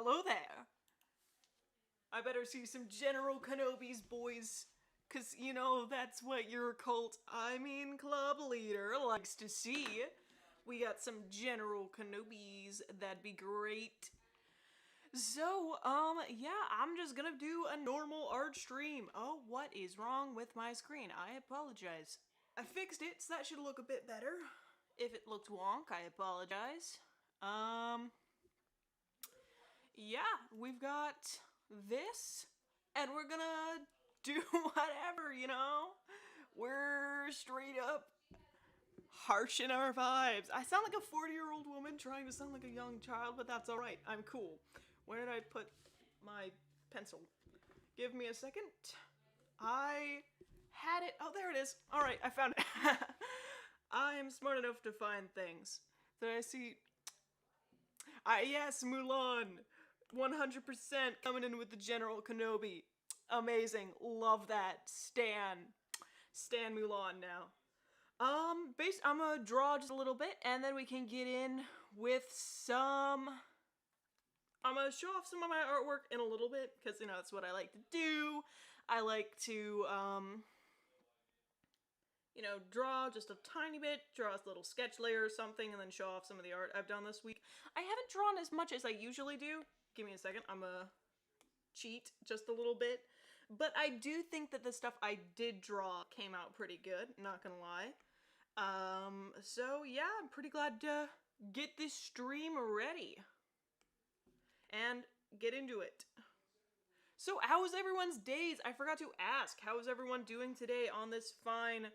Hello there. I better see some General Kenobi's boys, 'cause you know that's what your club leader likes to see. We got some General Kenobis, that'd be great. So, yeah, I'm just gonna do a normal art stream. Oh, what is wrong with my screen? I apologize. I fixed it, so that should look a bit better. If it looked wonk, I apologize. Yeah, we've got this, and we're gonna do whatever, you know? We're straight up harshing our vibes. I sound like a 40-year-old woman trying to sound like a young child, but that's alright. I'm cool. Where did I put my pencil? Give me a second. I had it. Oh, there it is. Alright, I found it. I am smart enough to find things. Did I see? Yes, Mulan. 100% coming in with the General Kenobi. Amazing. Love that. Stan Mulan now. I'm gonna draw just a little bit, and then we can get in with some... I'm gonna show off some of my artwork in a little bit, because, you know, that's what I like to do. I like to, you know, draw just a tiny bit, draw a little sketch layer or something, and then show off some of the art I've done this week. I haven't drawn as much as I usually do. Give me a second, I'm gonna cheat just a little bit. But I do think that the stuff I did draw came out pretty good, not gonna lie. So yeah, I'm pretty glad to get this stream ready. And get into it. So how was everyone's days? I forgot to ask, how is everyone doing today on this fine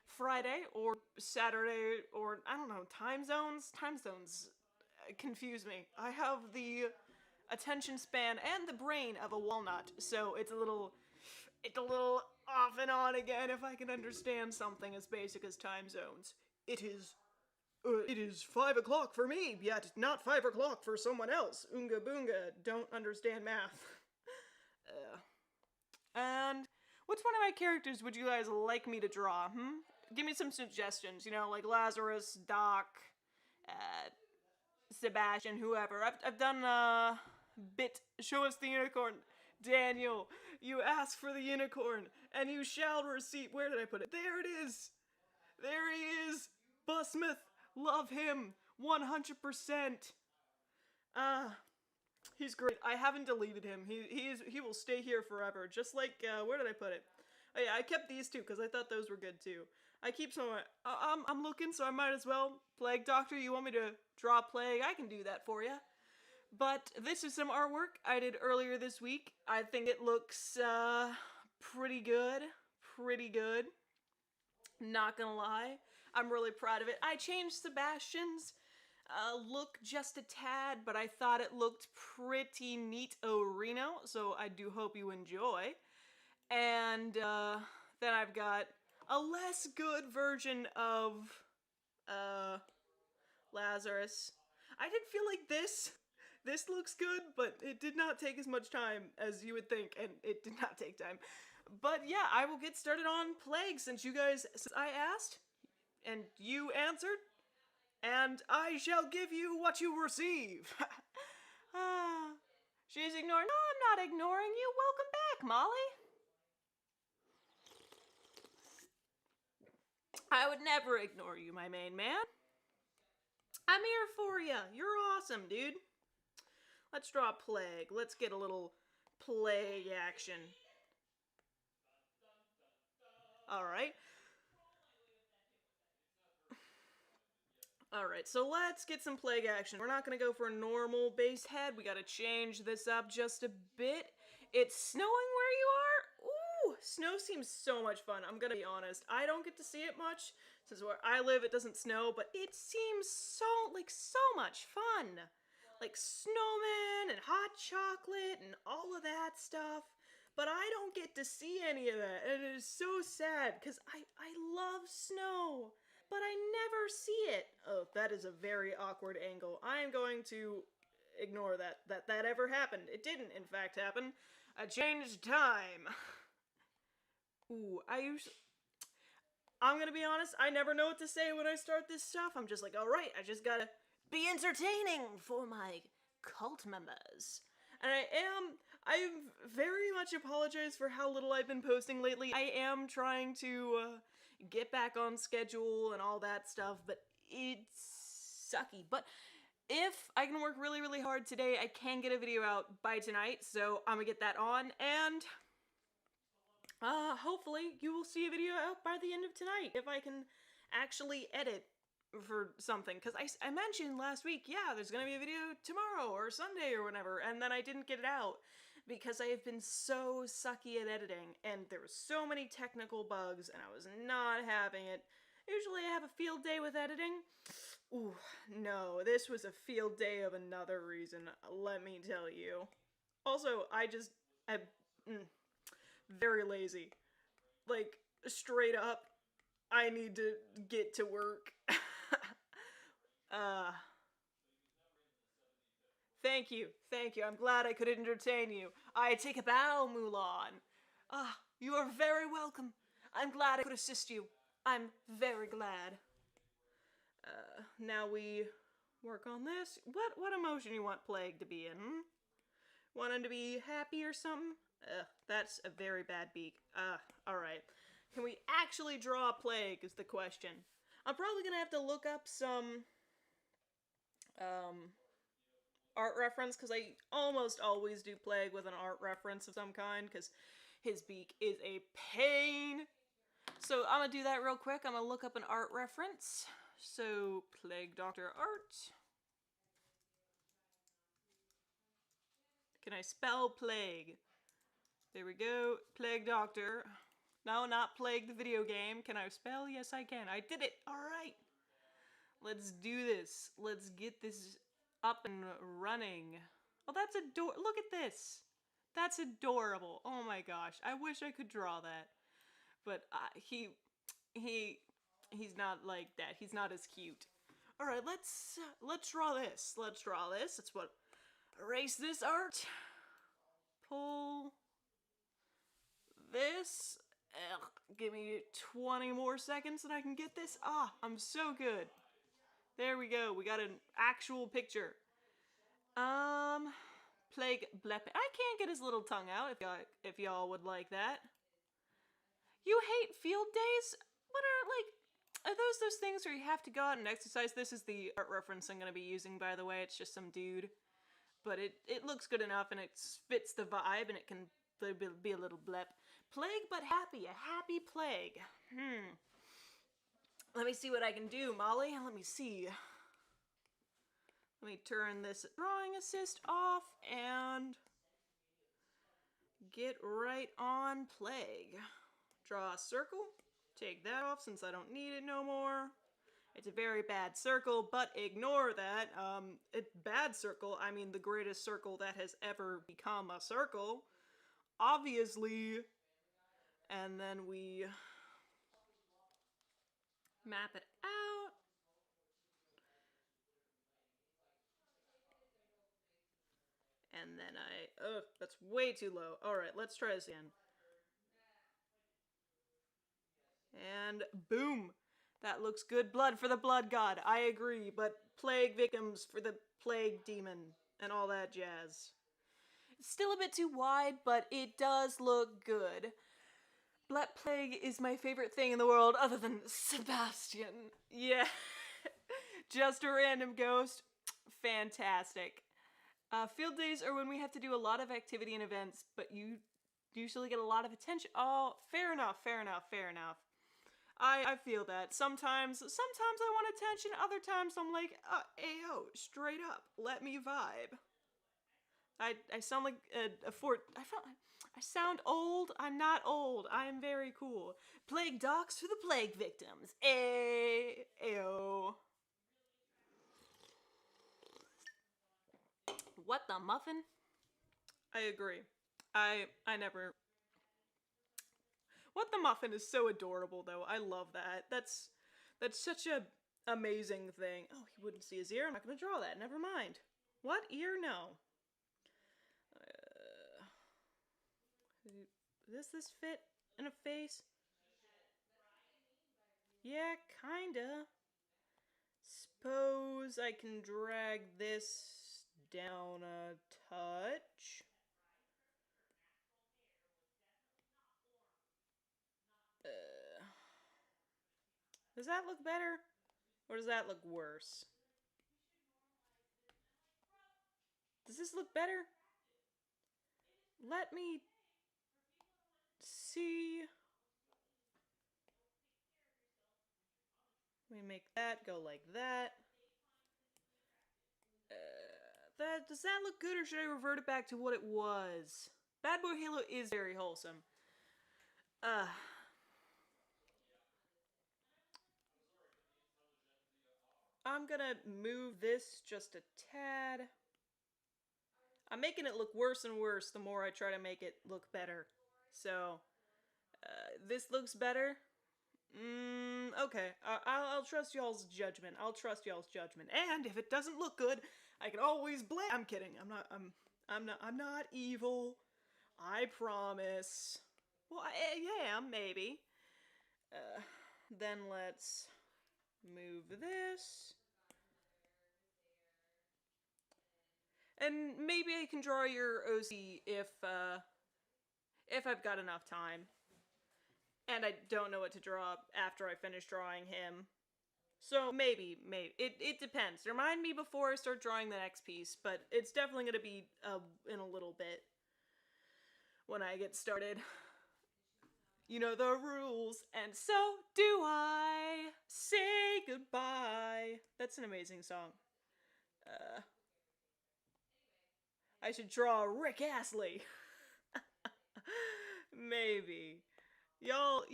Friday or Saturday, or I don't know, time zones? Time zones confuse me. I have the attention span and the brain of a walnut, so it's a little off and on again if I can understand something as basic as time zones. It is 5 o'clock for me, yet not 5 o'clock for someone else. Oonga boonga, don't understand math. And which one of my characters would you guys like me to draw, Give me some suggestions, you know, like Lazarus, Doc, Sebastian, whoever. I've done, show us the unicorn. Daniel, you asked for the unicorn, and you shall receive. Where did I put it? There it is! There he is! Busmouth, love him, 100%. He's great. I haven't deleted him. He will stay here forever. Just like, where did I put it? Oh yeah, I kept these two because I thought those were good too. I keep some of my, I'm looking, so I might as well. Plague Doctor, you want me to draw Plague? I can do that for you. But this is some artwork I did earlier this week. I think it looks, pretty good. Pretty good. Not gonna lie. I'm really proud of it. I changed Sebastian's look just a tad, but I thought it looked pretty neat-o-reno, so I do hope you enjoy. And, then I've got a less good version of, Lazarus. I did feel like this looks good, but it did not take as much time as you would think, and it did not take time. But yeah, I will get started on Plague since I asked, and you answered, and I shall give you what you receive. She's ignoring. No, I'm not ignoring you. Welcome back, Molly. I would never ignore you, my main man. I'm here for you. You're awesome, dude. Let's draw Plague. Let's get a little Plague action. Alright. Alright, so let's get some Plague action. We're not gonna go for a normal base head. We gotta change this up just a bit. It's snowing where you are? Ooh, snow seems so much fun. I'm gonna be honest. I don't get to see it much, since where I live it doesn't snow, but it seems so much fun. Like snowmen and hot chocolate and all of that stuff. But I don't get to see any of that, and it is so sad, because I love snow, but I never see it. Oh, that is a very awkward angle. I am going to ignore that ever happened. It didn't, in fact, happen. I changed time. Ooh, I'm gonna be honest, I never know what to say when I start this stuff. I'm just like, alright, I just gotta be entertaining for my cult members. And I very much apologize for how little I've been posting lately. I am trying to get back on schedule and all that stuff, but it's sucky. But if I can work really, really hard today, I can get a video out by tonight, so I'm gonna get that on, and hopefully you will see a video out by the end of tonight, if I can actually edit for something, because I mentioned last week, yeah, there's gonna be a video tomorrow or Sunday or whatever, and then I didn't get it out because I have been so sucky at editing, and there were so many technical bugs, and I was not having it. Usually I have a field day with editing. Ooh, no, this was a field day of another reason, let me tell you. Also, I'm very lazy. Like, straight up, I need to get to work. Thank you. I'm glad I could entertain you. I take a bow, Mulan. You are very welcome. I'm glad I could assist you. I'm very glad. Now we work on this. What emotion you want Plague to be in, hmm? Want him to be happy or something? That's a very bad beak. Alright. Can we actually draw Plague is the question. I'm probably gonna have to look up some, art reference, because I almost always do Plague with an art reference of some kind, because his beak is a pain. So I'm gonna do that real quick. I'm gonna look up an art reference. So, Plague Doctor art. Can I spell Plague? There we go. Plague Doctor. No, not Plague the video game. Can I spell? Yes, I can. I did it. Alright. Let's do this. Let's get this up and running. Oh, that's adorable. Look at this. That's adorable. Oh my gosh. I wish I could draw that. But he's not like that. He's not as cute. Alright, let's draw this. Let's draw this. That's what. Erase this art. Pull this. Give me 20 more seconds and I can get this. I'm so good. There we go. We got an actual picture. Plague Blep. I can't get his little tongue out if y'all would like that. You hate field days? What are those things where you have to go out and exercise? This is the art reference I'm gonna be using, by the way. It's just some dude. But it looks good enough and it fits the vibe and it can be a little blep. Plague but happy. A happy Plague. Let me see what I can do, Molly. Let me see. Let me turn this drawing assist off and get right on Plague. Draw a circle. Take that off since I don't need it no more. It's a very bad circle, but ignore that. Bad circle, I mean the greatest circle that has ever become a circle. Obviously. And then we map it out. And then that's way too low. Alright, let's try this again. And boom! That looks good. Blood for the blood god. I agree, but plague victims for the plague demon and all that jazz. It's still a bit too wide, but it does look good. Black Plague is my favorite thing in the world other than Sebastian. Yeah. Just a random ghost. Fantastic. Field days are when we have to do a lot of activity and events, but you usually get a lot of attention. Oh, fair enough. I feel that. Sometimes I want attention, other times I'm like, ayo, straight up, let me vibe. I sound like I sound old. I'm not old. I'm very cool. Plague docs for the plague victims. Ayo. What the muffin? I agree. I never... What the muffin is so adorable, though. I love that. That's such a amazing thing. Oh, he wouldn't see his ear. I'm not gonna draw that. Never mind. What ear? No. Does this fit in a face? Yeah, kinda. Suppose I can drag this down a touch. Does that look better? Or does that look worse? Does this look better? Let me see. Let me make that go like that. Does that look good, or should I revert it back to what it was? Bad Boy Halo is very wholesome. I'm gonna move this just a tad. I'm making it look worse and worse the more I try to make it look better. So, this looks better. Okay. I'll trust y'all's judgment. I'll trust y'all's judgment. And if it doesn't look good, I can always blame. I'm kidding. I'm not evil. I promise. Well, yeah, maybe. Then let's move this. And maybe I can draw your OC if I've got enough time. And I don't know what to draw after I finish drawing him. So maybe. It depends. Remind me before I start drawing the next piece, but it's definitely going to be in a little bit when I get started. You know the rules, and so do I. Say goodbye. That's an amazing song. I should draw Rick Astley. Maybe. Y'all,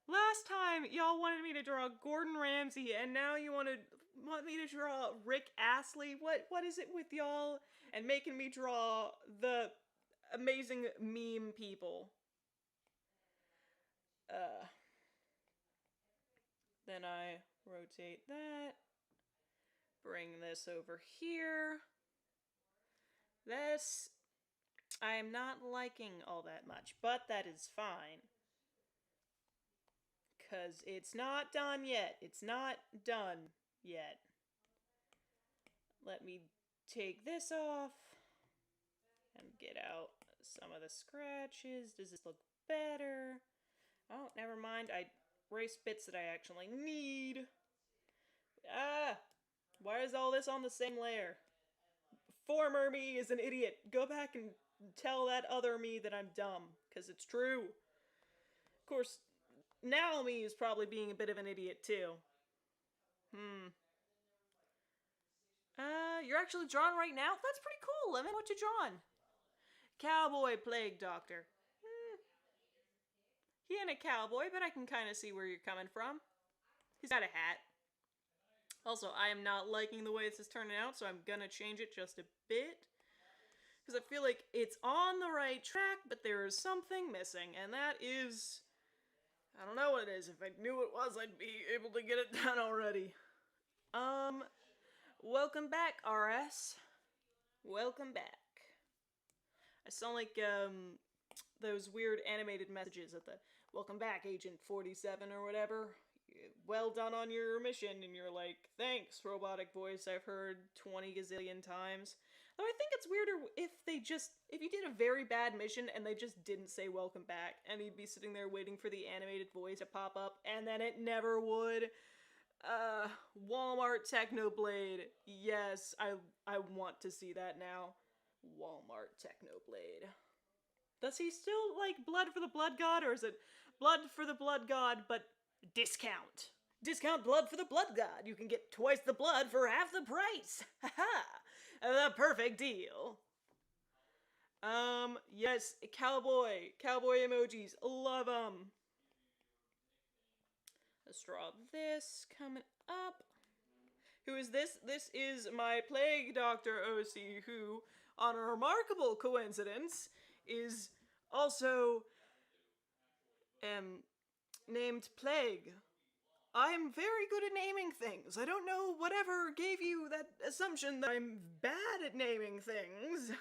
last time y'all wanted me to draw Gordon Ramsay, and now you want me to draw Rick Astley? What is it with y'all and making me draw the amazing meme people? Then I rotate that. Bring this over here. This, I am not liking all that much, but that is fine. Because it's not done yet. It's not done yet. Let me take this off and get out some of the scratches. Does this look better? Oh, never mind. I erased bits that I actually need. Why is all this on the same layer? Former me is an idiot. Go back and tell that other me that I'm dumb, because it's true. Of course, now me is probably being a bit of an idiot too. You're actually drawing right now? That's pretty cool, Lemon. What you drawing? Cowboy Plague Doctor. He ain't a cowboy, but I can kind of see where you're coming from. He's got a hat. Also, I am not liking the way this is turning out, so I'm gonna change it just a bit. Because I feel like it's on the right track, but there is something missing, and that is... I don't know what it is. If I knew what it was, I'd be able to get it done already. Welcome back, RS. Welcome back. I sound like, those weird animated messages at the welcome back, Agent 47 or whatever. Well done on your mission, and you're like, thanks, robotic voice I've heard 20 gazillion times. Though I think it's weirder if you did a very bad mission and they just didn't say welcome back, and you'd be sitting there waiting for the animated voice to pop up, and then it never would. Walmart Technoblade. Yes, I want to see that now. Walmart Technoblade. Does he still like Blood for the Blood God, or is it Blood for the Blood God, but discount? Discount Blood for the Blood God. You can get twice the blood for half the price. Haha. The perfect deal. Yes, cowboy emojis. Love them. Let's draw this coming up. Who is this? This is my Plague Doctor OC, who, on a remarkable coincidence, is also named Plague. I'm very good at naming things. I don't know whatever gave you that assumption that I'm bad at naming things.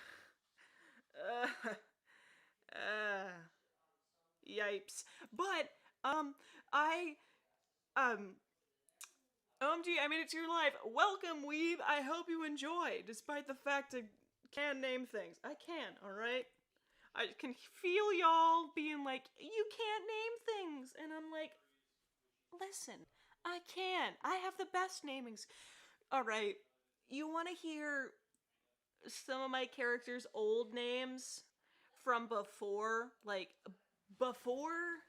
Yipes. But, OMG, I made it to your live. Welcome, Weeb. I hope you enjoy, despite the fact I can't name things. I can, alright? I can feel y'all being like, you can't name things. And I'm like, listen, I can. I have the best namings. Alright, you want to hear some of my characters' old names from before? Like, before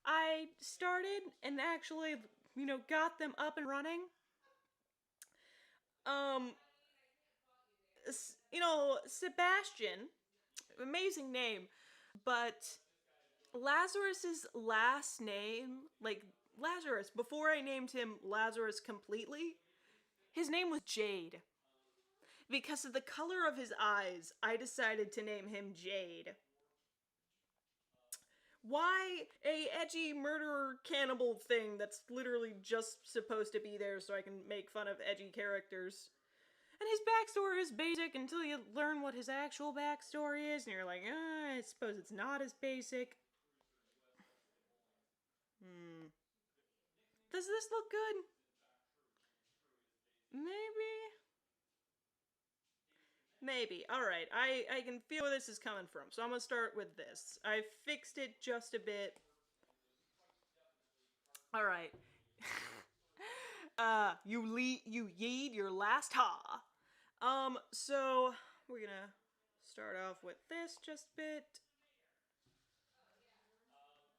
I started and actually, got them up and running? Sebastian, amazing name, but Lazarus's last name, like Lazarus, before I named him Lazarus completely, his name was Jade. Because of the color of his eyes, I decided to name him Jade. Why a edgy murderer cannibal thing that's literally just supposed to be there so I can make fun of edgy characters? And his backstory is basic until you learn what his actual backstory is, and you're like, I suppose it's not as basic. Does this look good? Maybe. Alright, I can feel where this is coming from, so I'm gonna start with this. I fixed it just a bit. Alright. You yeed your last ha. So we're gonna start off with this just a bit.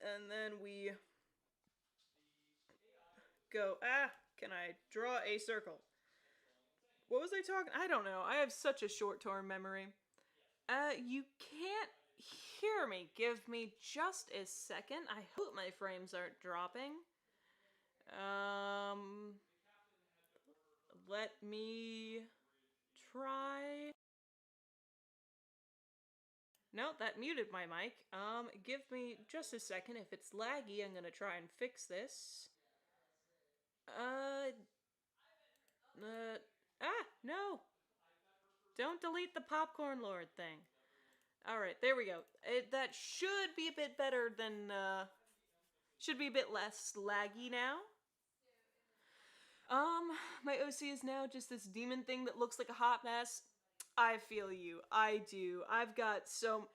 And then we go, can I draw a circle? What was I talking? I don't know. I have such a short-term memory. You can't hear me. Give me just a second. I hope my frames aren't dropping. Let me try. No, that muted my mic. Give me just a second. If it's laggy, I'm gonna try and fix this. No! Don't delete the Popcorn Lord thing. Alright, there we go. That should be a bit better than, should be a bit less laggy now. My OC is now just this demon thing that looks like a hot mess. I feel you. I do. I've got so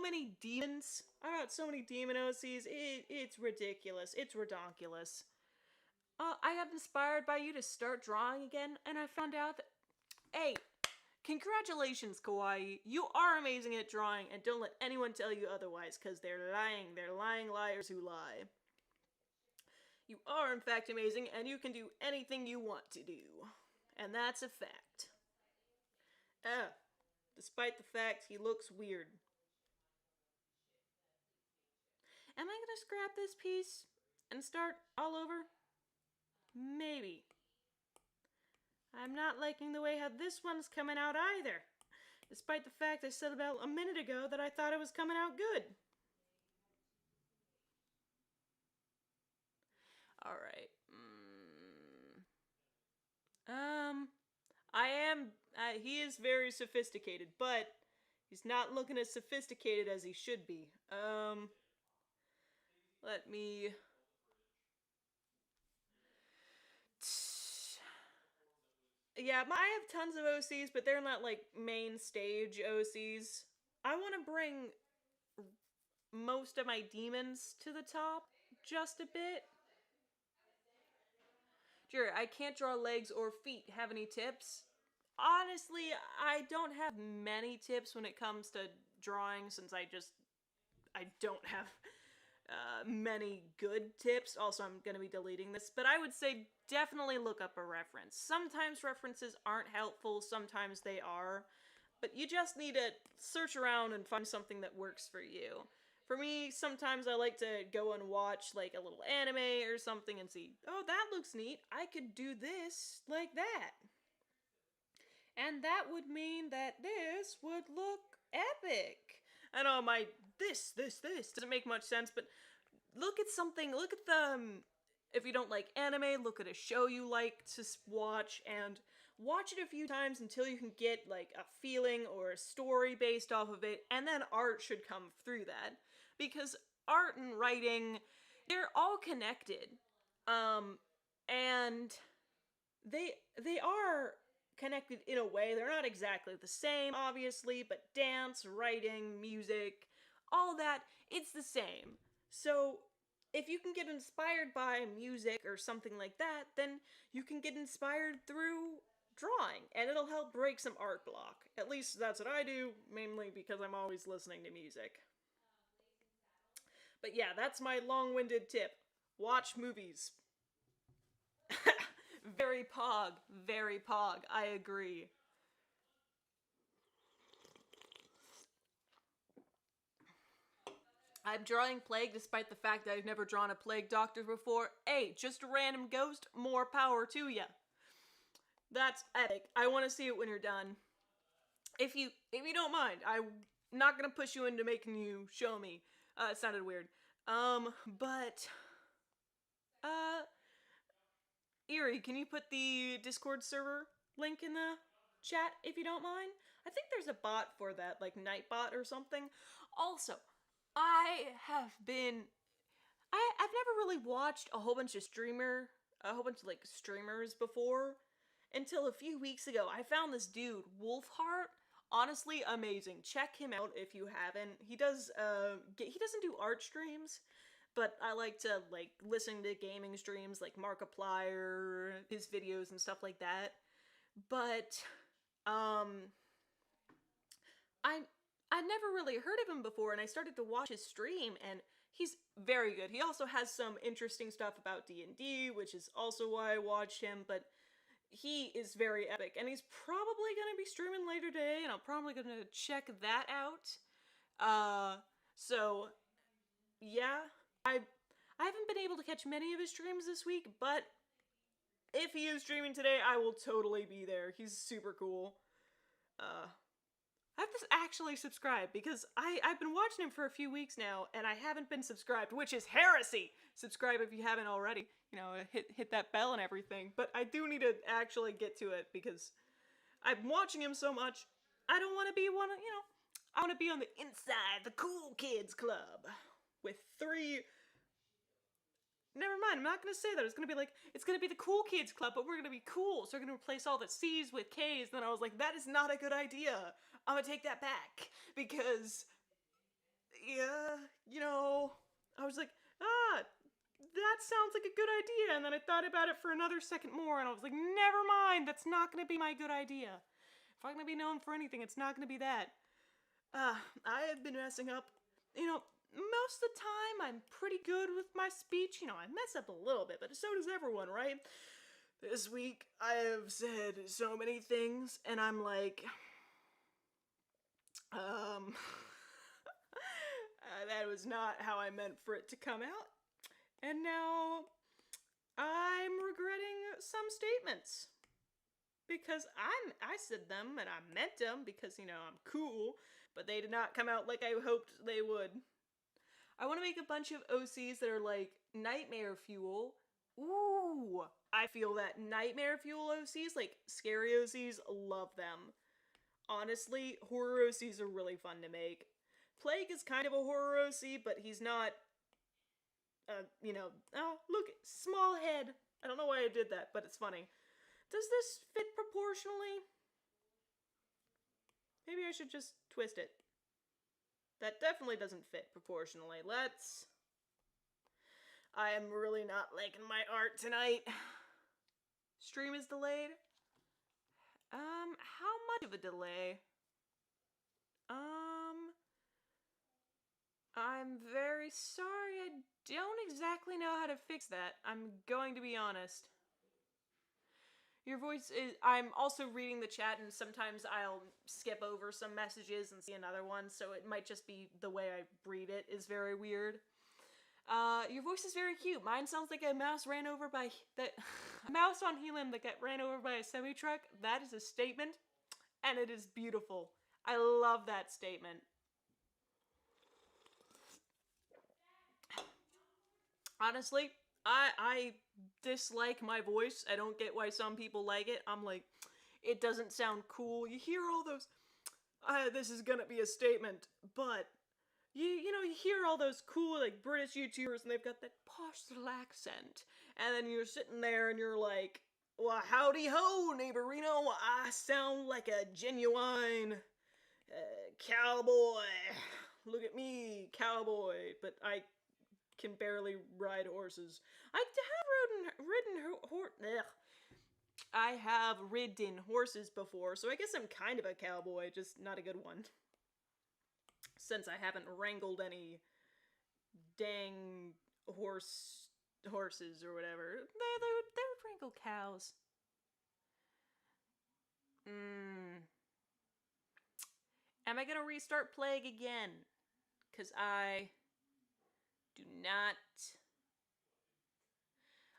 many demons. I got so many demon OCs. It's ridiculous. It's redonkulous. I got inspired by you to start drawing again, and I found out that, hey, congratulations, Kawaii. You are amazing at drawing, and don't let anyone tell you otherwise, because they're lying. They're lying liars who lie. You are, in fact, amazing, and you can do anything you want to do. And that's a fact. Despite the fact he looks weird. Am I gonna scrap this piece and start all over? Maybe. I'm not liking the way how this one's coming out either. Despite the fact I said about a minute ago that I thought it was coming out good. Alright. He is very sophisticated, but he's not looking as sophisticated as he should be. Let me... Yeah, I have tons of OCs, but they're not, like, main stage OCs. I want to bring most of my demons to the top just a bit. Sure, I can't draw legs or feet. Have any tips? Honestly, I don't have many tips when it comes to drawing, since I don't have many good tips. Also, I'm going to be deleting this, but I would say definitely look up a reference. Sometimes references aren't helpful, sometimes they are, but you just need to search around and find something that works for you. For me, sometimes I like to go and watch, like, a little anime or something and see, oh, that looks neat, I could do this like that. And that would mean that this would look epic. I know this doesn't make much sense, but look at if you don't like anime, look at a show you like to watch, and watch it a few times until you can get, like, a feeling or a story based off of it, and then art should come through that. Because art and writing, they're all connected. and they are connected in a way. They're not exactly the same, obviously, but dance, writing, music, all that, it's the same. So, if you can get inspired by music or something like that, then you can get inspired through drawing, and it'll help break some art block. At least that's what I do, mainly because I'm always listening to music. But yeah, that's my long-winded tip. Watch movies. Very pog, very pog, I agree. I'm drawing Plague despite the fact that I've never drawn a Plague Doctor before. Hey, just a random ghost, more power to ya. That's epic. I want to see it when you're done. If you don't mind, I'm not gonna push you into making you show me. It sounded weird. But Erie, can you put the Discord server link in the chat if you don't mind? I think there's a bot for that, like Nightbot or something. Also, I've never really watched a whole bunch of like streamers before until a few weeks ago. I found this dude, Wolfheart. Honestly, amazing. Check him out if you haven't. He doesn't do art streams, but I like to like listen to gaming streams like Markiplier, his videos and stuff like that. But I'd never really heard of him before, and I started to watch his stream, and he's very good. He also has some interesting stuff about D&D, which is also why I watched him, but he is very epic, and he's probably going to be streaming later today, and I'm probably going to check that out. So, yeah, I haven't been able to catch many of his streams this week, but if he is streaming today, I will totally be there. He's super cool. I have to actually subscribe, because I've been watching him for a few weeks now, and I haven't been subscribed, which is heresy! Subscribe if you haven't already. You know, hit that bell and everything. But I do need to actually get to it, because I'm watching him so much, I don't want to be I want to be on the inside, the cool kids club, with 3... Never mind, I'm not going to say that. It's going to be the cool kids club, but we're going to be cool, so we're going to replace all the C's with K's. Then I was like, that is not a good idea. I'm going to take that back, because, yeah, I was like, that sounds like a good idea, and then I thought about it for another second more, and I was like, never mind, that's not going to be my good idea. If I'm going to be known for anything, it's not going to be that. I have been messing up, most of the time, I'm pretty good with my speech. I mess up a little bit, but so does everyone, right? This week, I have said so many things, and I'm like, that was not how I meant for it to come out. And now, I'm regretting some statements. Because I said them, and I meant them, because, I'm cool, but they did not come out like I hoped they would. I want to make a bunch of OCs that are like nightmare fuel. Ooh, I feel that. Nightmare fuel OCs, like scary OCs, love them. Honestly, horror OCs are really fun to make. Plague is kind of a horror OC, but he's not, oh, look, small head. I don't know why I did that, but it's funny. Does this fit proportionally? Maybe I should just twist it. That definitely doesn't fit proportionally. I am really not liking my art tonight. Stream is delayed. How much of a delay? I'm very sorry. I don't exactly know how to fix that. I'm going to be honest. Your voice is... I'm also reading the chat, and sometimes I'll skip over some messages and see another one, so it might just be the way I read it is very weird. Your voice is very cute. Mine sounds like a mouse ran over by... a mouse on helium that got ran over by a semi-truck. That is a statement, and it is beautiful. I love that statement. Honestly, I dislike my voice. I don't get why some people like it. I'm like, it doesn't sound cool. You hear all those, this is gonna be a statement, but you know, you hear all those cool, like, British YouTubers, and they've got that posh little accent. And then you're sitting there, and you're like, well, howdy ho, neighborino. I sound like a genuine cowboy. Look at me, cowboy. But I can barely ride horses. I have ridden horses before, so I guess I'm kind of a cowboy, just not a good one. Since I haven't wrangled any dang horses or whatever. They would wrangle cows. Am I gonna restart Plague again? Because I do not...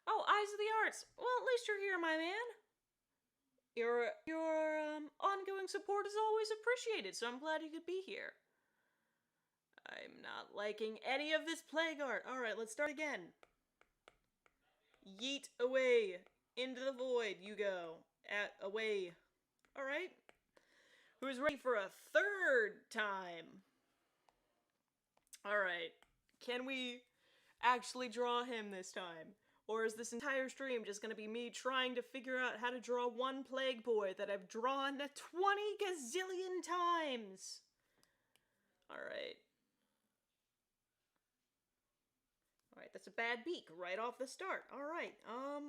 Oh, Eyes of the Arts. Well, at least you're here, my man. Your ongoing support is always appreciated, so I'm glad you could be here. I'm not liking any of this Plague art. Alright, let's start again. Yeet away. Into the void you go. Away. Alright. Who's ready for a third time? Alright. Can we actually draw him this time? Or is this entire stream just gonna be me trying to figure out how to draw one Plague Boy that I've drawn 20 gazillion times? Alright. Alright, that's a bad beak right off the start. Alright, I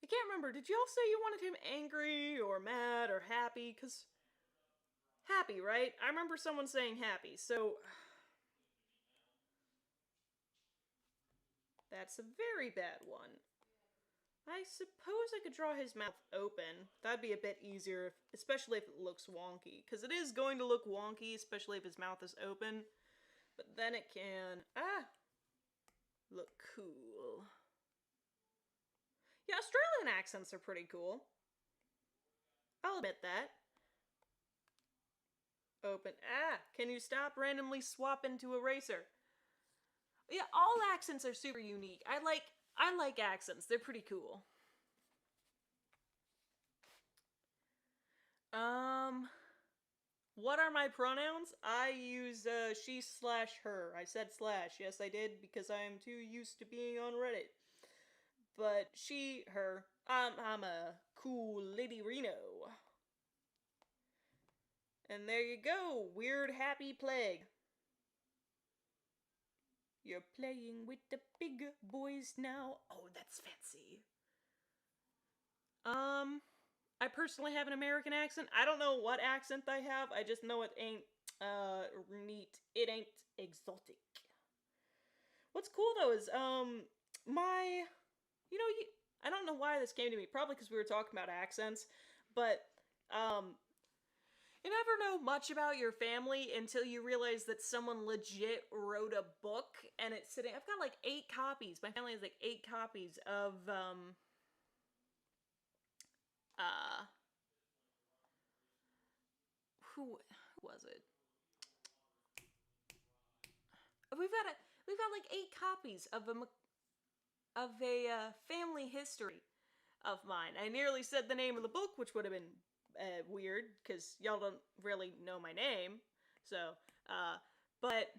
can't remember. Did y'all say you wanted him angry or mad or happy? 'Cause... Happy, right? I remember someone saying happy, so... That's a very bad one. I suppose I could draw his mouth open. That'd be a bit easier, especially if it looks wonky. Because it is going to look wonky, especially if his mouth is open. But then it can... look cool. Yeah, Australian accents are pretty cool. I'll admit that. Open. Can you stop randomly swap into eraser? Yeah, all accents are super unique. I like accents. They're pretty cool. What are my pronouns? I use she/her. I said slash. Yes, I did, because I am too used to being on Reddit. But she, her. I'm a cool Lady Reno. And there you go. Weird Happy Plague. You're playing with the big boys now. Oh, that's fancy. I personally have an American accent. I don't know what accent I have. I just know it ain't, neat. It ain't exotic. What's cool, though, is, I don't know why this came to me. Probably because we were talking about accents. But, you never know much about your family until you realize that someone legit wrote a book and it's sitting... I've got like 8 copies. My family has like 8 copies of, who was it? We've got like 8 copies of a family history of mine. I nearly said the name of the book, which would have been weird, because y'all don't really know my name, so, but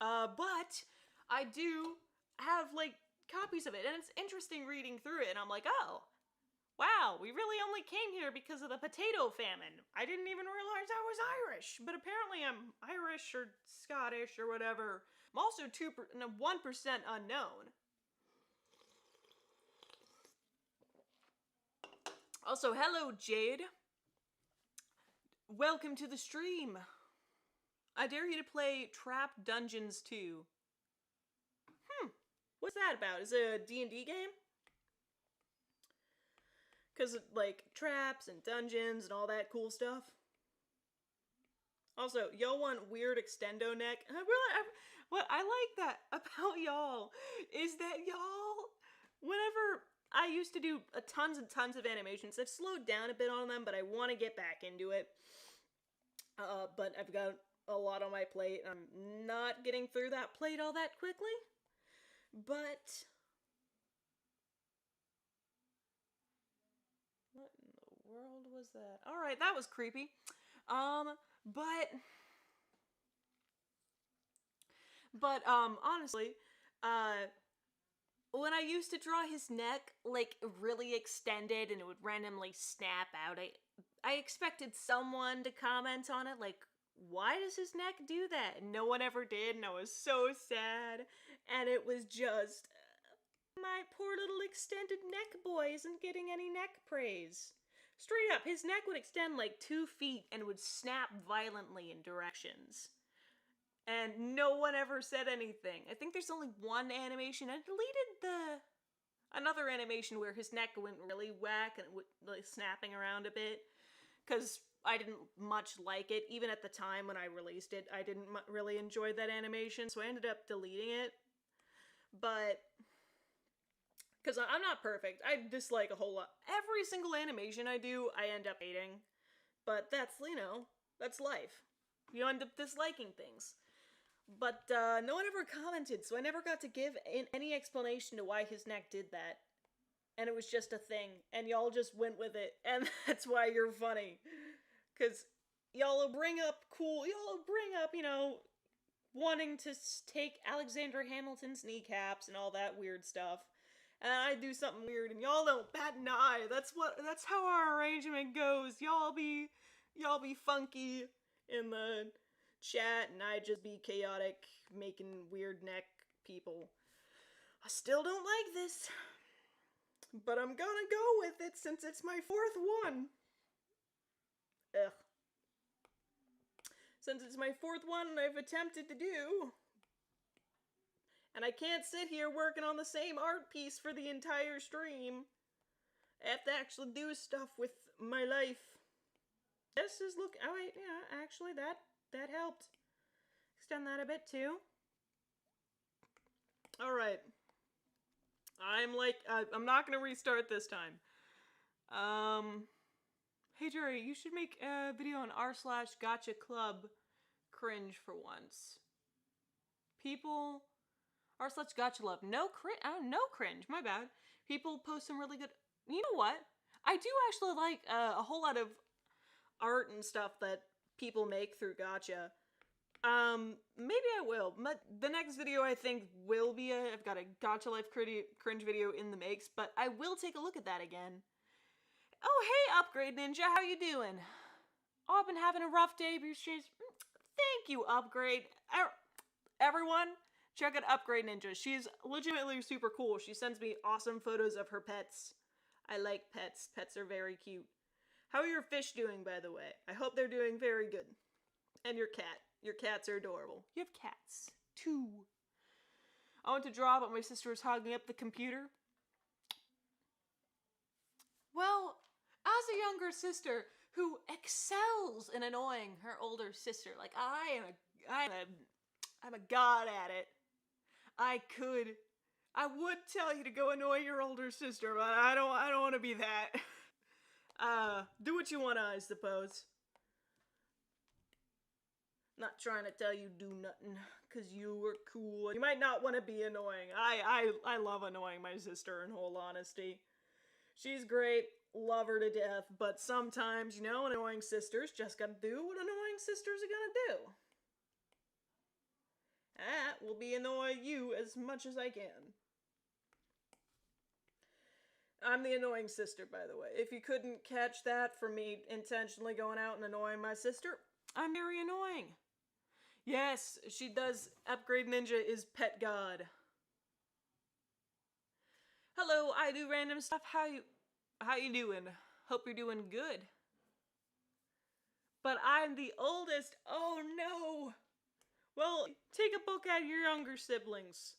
I do have, like, copies of it, and it's interesting reading through it, and I'm like, oh, wow, we really only came here because of the potato famine. I didn't even realize I was Irish, but apparently I'm Irish or Scottish or whatever. I'm also 1% unknown. Also, hello, Jade. Welcome to the stream. I dare you to play Trap Dungeons 2. What's that about? Is it a D&D game? Because, like, traps and dungeons and all that cool stuff. Also, y'all want weird extendo neck? What I like that about y'all is that y'all, whenever I used to do tons and tons of animations, I've slowed down a bit on them, but I want to get back into it. But I've got a lot on my plate, and I'm not getting through that plate all that quickly. But... what in the world was that? Alright, that was creepy. But honestly, when I used to draw his neck, like, really extended and it would randomly snap out, I expected someone to comment on it, like, why does his neck do that? And no one ever did, and I was so sad. And it was just, my poor little extended neck boy isn't getting any neck praise. Straight up, his neck would extend like 2 feet and would snap violently in directions. And no one ever said anything. I think there's only one animation. I deleted another animation where his neck went really whack and it would like snapping around a bit, because I didn't much like it. Even at the time when I released it, I didn't really enjoy that animation, so I ended up deleting it. But because I'm not perfect, I dislike a whole lot. Every single animation I do, I end up hating. But that's, that's life. You end up disliking things. But no one ever commented, so I never got to give any explanation to why his neck did that. And it was just a thing, and y'all just went with it, and that's why you're funny. Because y'all bring up, wanting to take Alexander Hamilton's kneecaps and all that weird stuff. And I do something weird, and y'all don't bat an eye. That's how our arrangement goes. Y'all be funky in the chat, and I just be chaotic, making weird neck people. I still don't like this, but I'm gonna go with it since it's my 4th one. Ugh. Since it's my 4th one I've attempted to do, and I can't sit here working on the same art piece for the entire stream. I have to actually do stuff with my life. This is alright, yeah, actually that helped. Extend that a bit too. Alright. I'm not gonna restart this time. Hey Jerry, you should make a video on r/gotcha club cringe for once. People r/gotcha club. No cringe, my bad. People post some really good, you know what? I do actually like a whole lot of art and stuff that people make through Gotcha. Maybe I will. The next video I think will be I've got a Gotcha Life cringe video in the makes, but I will take a look at that again. Oh, hey, Upgrade Ninja, how you doing? Oh, I've been having a rough day, but thank you, Upgrade. Everyone, check out Upgrade Ninja. She's legitimately super cool. She sends me awesome photos of her pets. I like pets. Pets are very cute. How are your fish doing, by the way? I hope they're doing very good. And your cat. Your cats are adorable. You have cats. 2. I went to draw, but my sister was hogging up the computer. Well, as a younger sister who excels in annoying her older sister, like I'm a god at it. I would tell you to go annoy your older sister, but I don't want to be that. Do what you want, I suppose. Not trying to tell you do nothing, cause you were cool. You might not want to be annoying. I love annoying my sister, in whole honesty. She's great, love her to death, but sometimes, annoying sisters just gotta do what annoying sisters are gonna do. That will be annoy you as much as I can. I'm the annoying sister, by the way. If you couldn't catch that from me intentionally going out and annoying my sister, I'm very annoying. Yes, she does. Upgrade Ninja is pet god. Hello, I do random stuff. How you doing? Hope you're doing good. But I'm the oldest. Oh no. Well, take a book out of your younger siblings.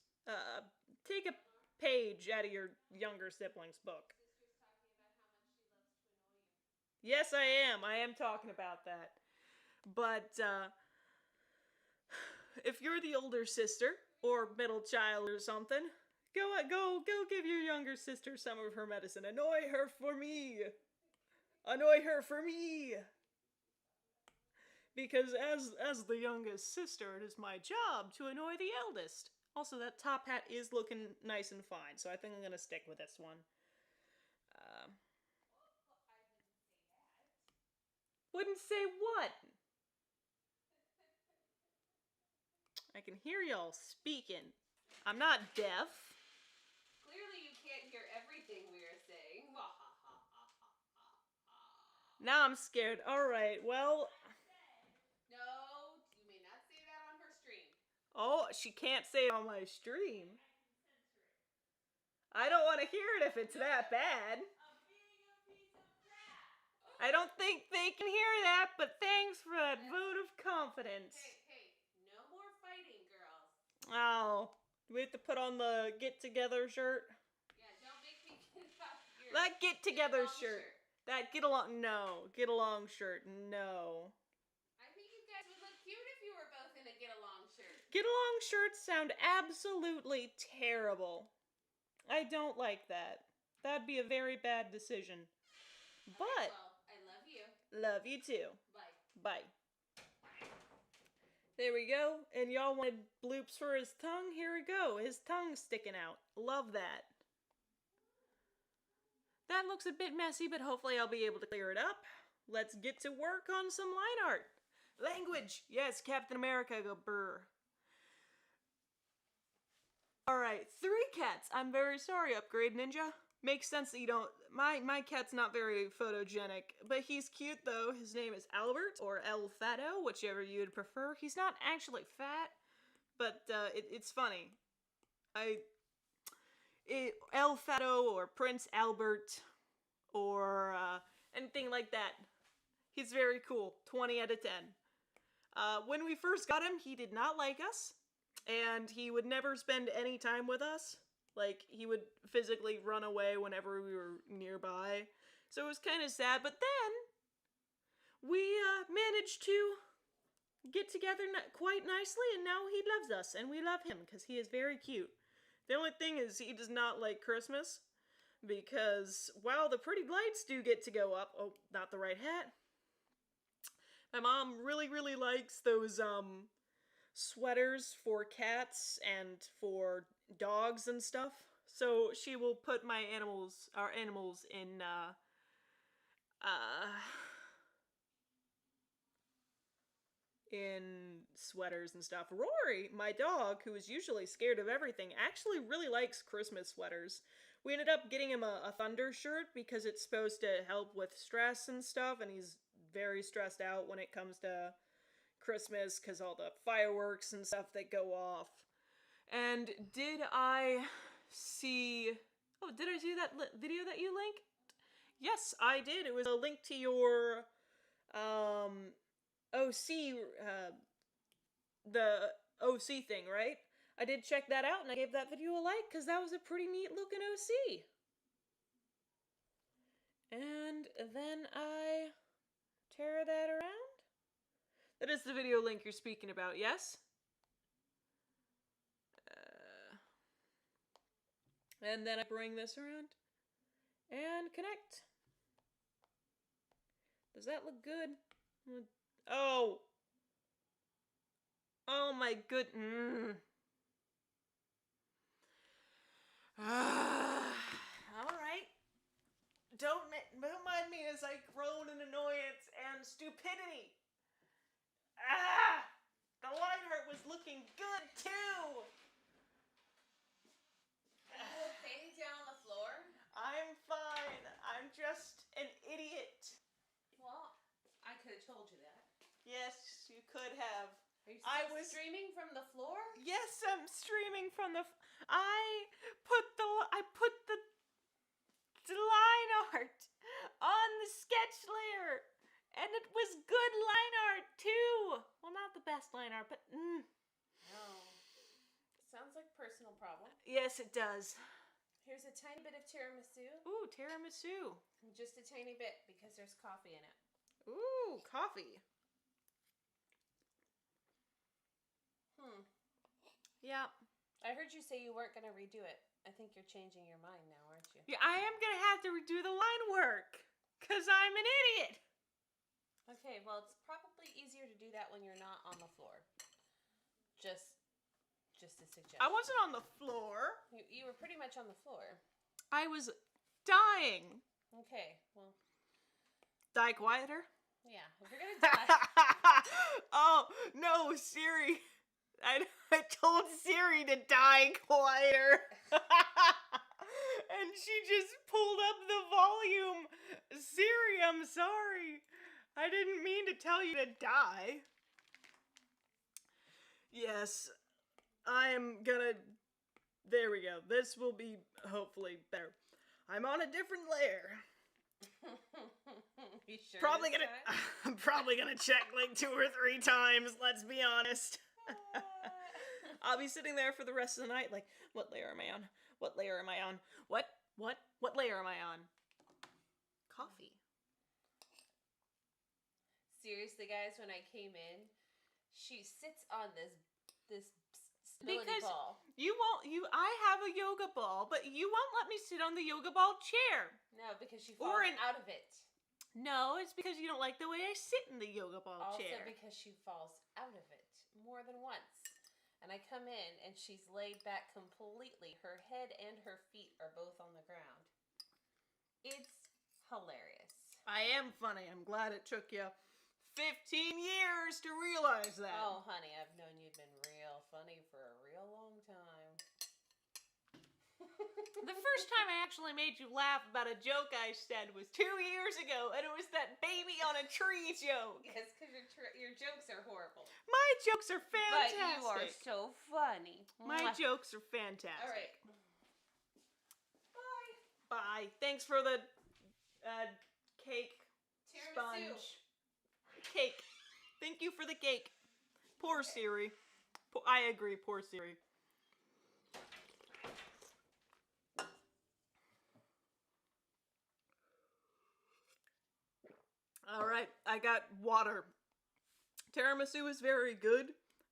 Take a page out of your younger siblings' book. Yes, I am. I am talking about that. But, if you're the older sister, or middle child or something, go give your younger sister some of her medicine. Annoy her for me. Annoy her for me. Because as the youngest sister, it is my job to annoy the eldest. Also, that top hat is looking nice and fine, so I think I'm gonna stick with this one. Wouldn't say what? I can hear y'all speaking. I'm not deaf. Clearly you can't hear everything we are saying. Now I'm scared. Alright, well... No, you may not say that on her stream. Oh, she can't say it on my stream. I don't want to hear it if it's that bad. I don't think they can hear that, but thanks for that vote of confidence. Hey, no more fighting, girls. Oh, do we have to put on the get-together shirt? Yeah, don't make me get up here. That get-together shirt. That get-along, no. Get-along shirt, no. I think you guys would look cute if you were both in a get-along shirt. Get-along shirts sound absolutely terrible. I don't like that. That'd be a very bad decision. But... Well, I love you. Love you too. Bye. Bye. There we go. And y'all wanted bloops for his tongue? Here we go. His tongue's sticking out. Love that. That looks a bit messy, but hopefully I'll be able to clear it up. Let's get to work on some line art. Language! Yes, Captain America, go brr. Alright, 3 cats. I'm very sorry, Upgrade Ninja. Makes sense that you don't... My cat's not very photogenic, but he's cute though. His name is Albert, or El Fato, whichever you would prefer. He's not actually fat, but it's funny. El Fato, or Prince Albert, or anything like that. He's very cool. 20 out of 10. When we first got him, he did not like us, and he would never spend any time with us. Like, he would physically run away whenever we were nearby. So it was kind of sad, but then we managed to get together quite nicely, and now he loves us, and we love him, because he is very cute. The only thing is, he does not like Christmas, because while the pretty lights do get to go up... Oh, not the right hat. My mom really, really likes those, sweaters for cats and for dogs and stuff. So she will put our animals in sweaters and stuff. Rory, my dog, who is usually scared of everything, actually really likes Christmas sweaters. We ended up getting him a thunder shirt because it's supposed to help with stress and stuff, and he's very stressed out when it comes to Christmas because all the fireworks and stuff that go off. And did I see that video that you linked? Yes, I did. It was a link to your OC, the OC thing, right? I did check that out and I gave that video a like because that was a pretty neat looking OC. And then I tear that around. That is the video link you're speaking about, yes? And then I bring this around and connect. Does that look good? Oh! Oh my good... Alright. Don't mind me as I groan in annoyance and stupidity. The line art was looking good too! Are you okay down on the floor? I'm fine. I'm just an idiot. Well, I could have told you that. Yes, you could have. Are you still streaming from the floor? Yes, I'm streaming from the... I put the line art on the sketch layer, and it was good line art too. Well, not the best line art, but Oh, sounds like a personal problem. Yes, it does. Here's a tiny bit of tiramisu. Ooh, tiramisu. Just a tiny bit because there's coffee in it. Ooh, coffee. Yeah. I heard you say you weren't going to redo it. I think you're changing your mind now, aren't you? Yeah, I am going to have to redo the line work. Because I'm an idiot. Okay, well, it's probably easier to do that when you're not on the floor. Just a suggestion. I wasn't on the floor. You were pretty much on the floor. I was dying. Okay, well. Die quieter? Yeah, if you're going to die. Oh, no, Siri. I told Siri to die quieter. And she just pulled up the volume. Siri, I'm sorry. I didn't mean to tell you to die. Yes, I am gonna... There we go. This will be hopefully better. I'm on a different layer. You sure Probably this gonna... time? I'm probably gonna check like 2 or 3 times, let's be honest. I'll be sitting there for the rest of the night like, what layer am I on? What layer am I on? What layer am I on? Coffee. Seriously, guys, when I came in, she sits on this stability Because ball. I have a yoga ball, but you won't let me sit on the yoga ball chair. No, because she falls out of it. No, it's because you don't like the way I sit in the yoga ball Also chair. because she falls out of it more than once. And I come in and she's laid back completely. Her head and her feet are both on the ground. It's hilarious. I am funny. I'm glad it took you 15 years to realize that. Oh, honey, I've known you've been real funny for a real long time. The first time I actually made you laugh about a joke I said was 2 years ago, and it was that baby on a tree joke. Yes, because your jokes are horrible. My jokes are fantastic. But you are so funny. My jokes are fantastic. All right. Bye. Bye. Thanks for the cake. Tiramisu. Sponge. Cake. Thank you for the cake. Poor Siri. I agree, poor Siri. Alright, I got water. Tiramisu is very good,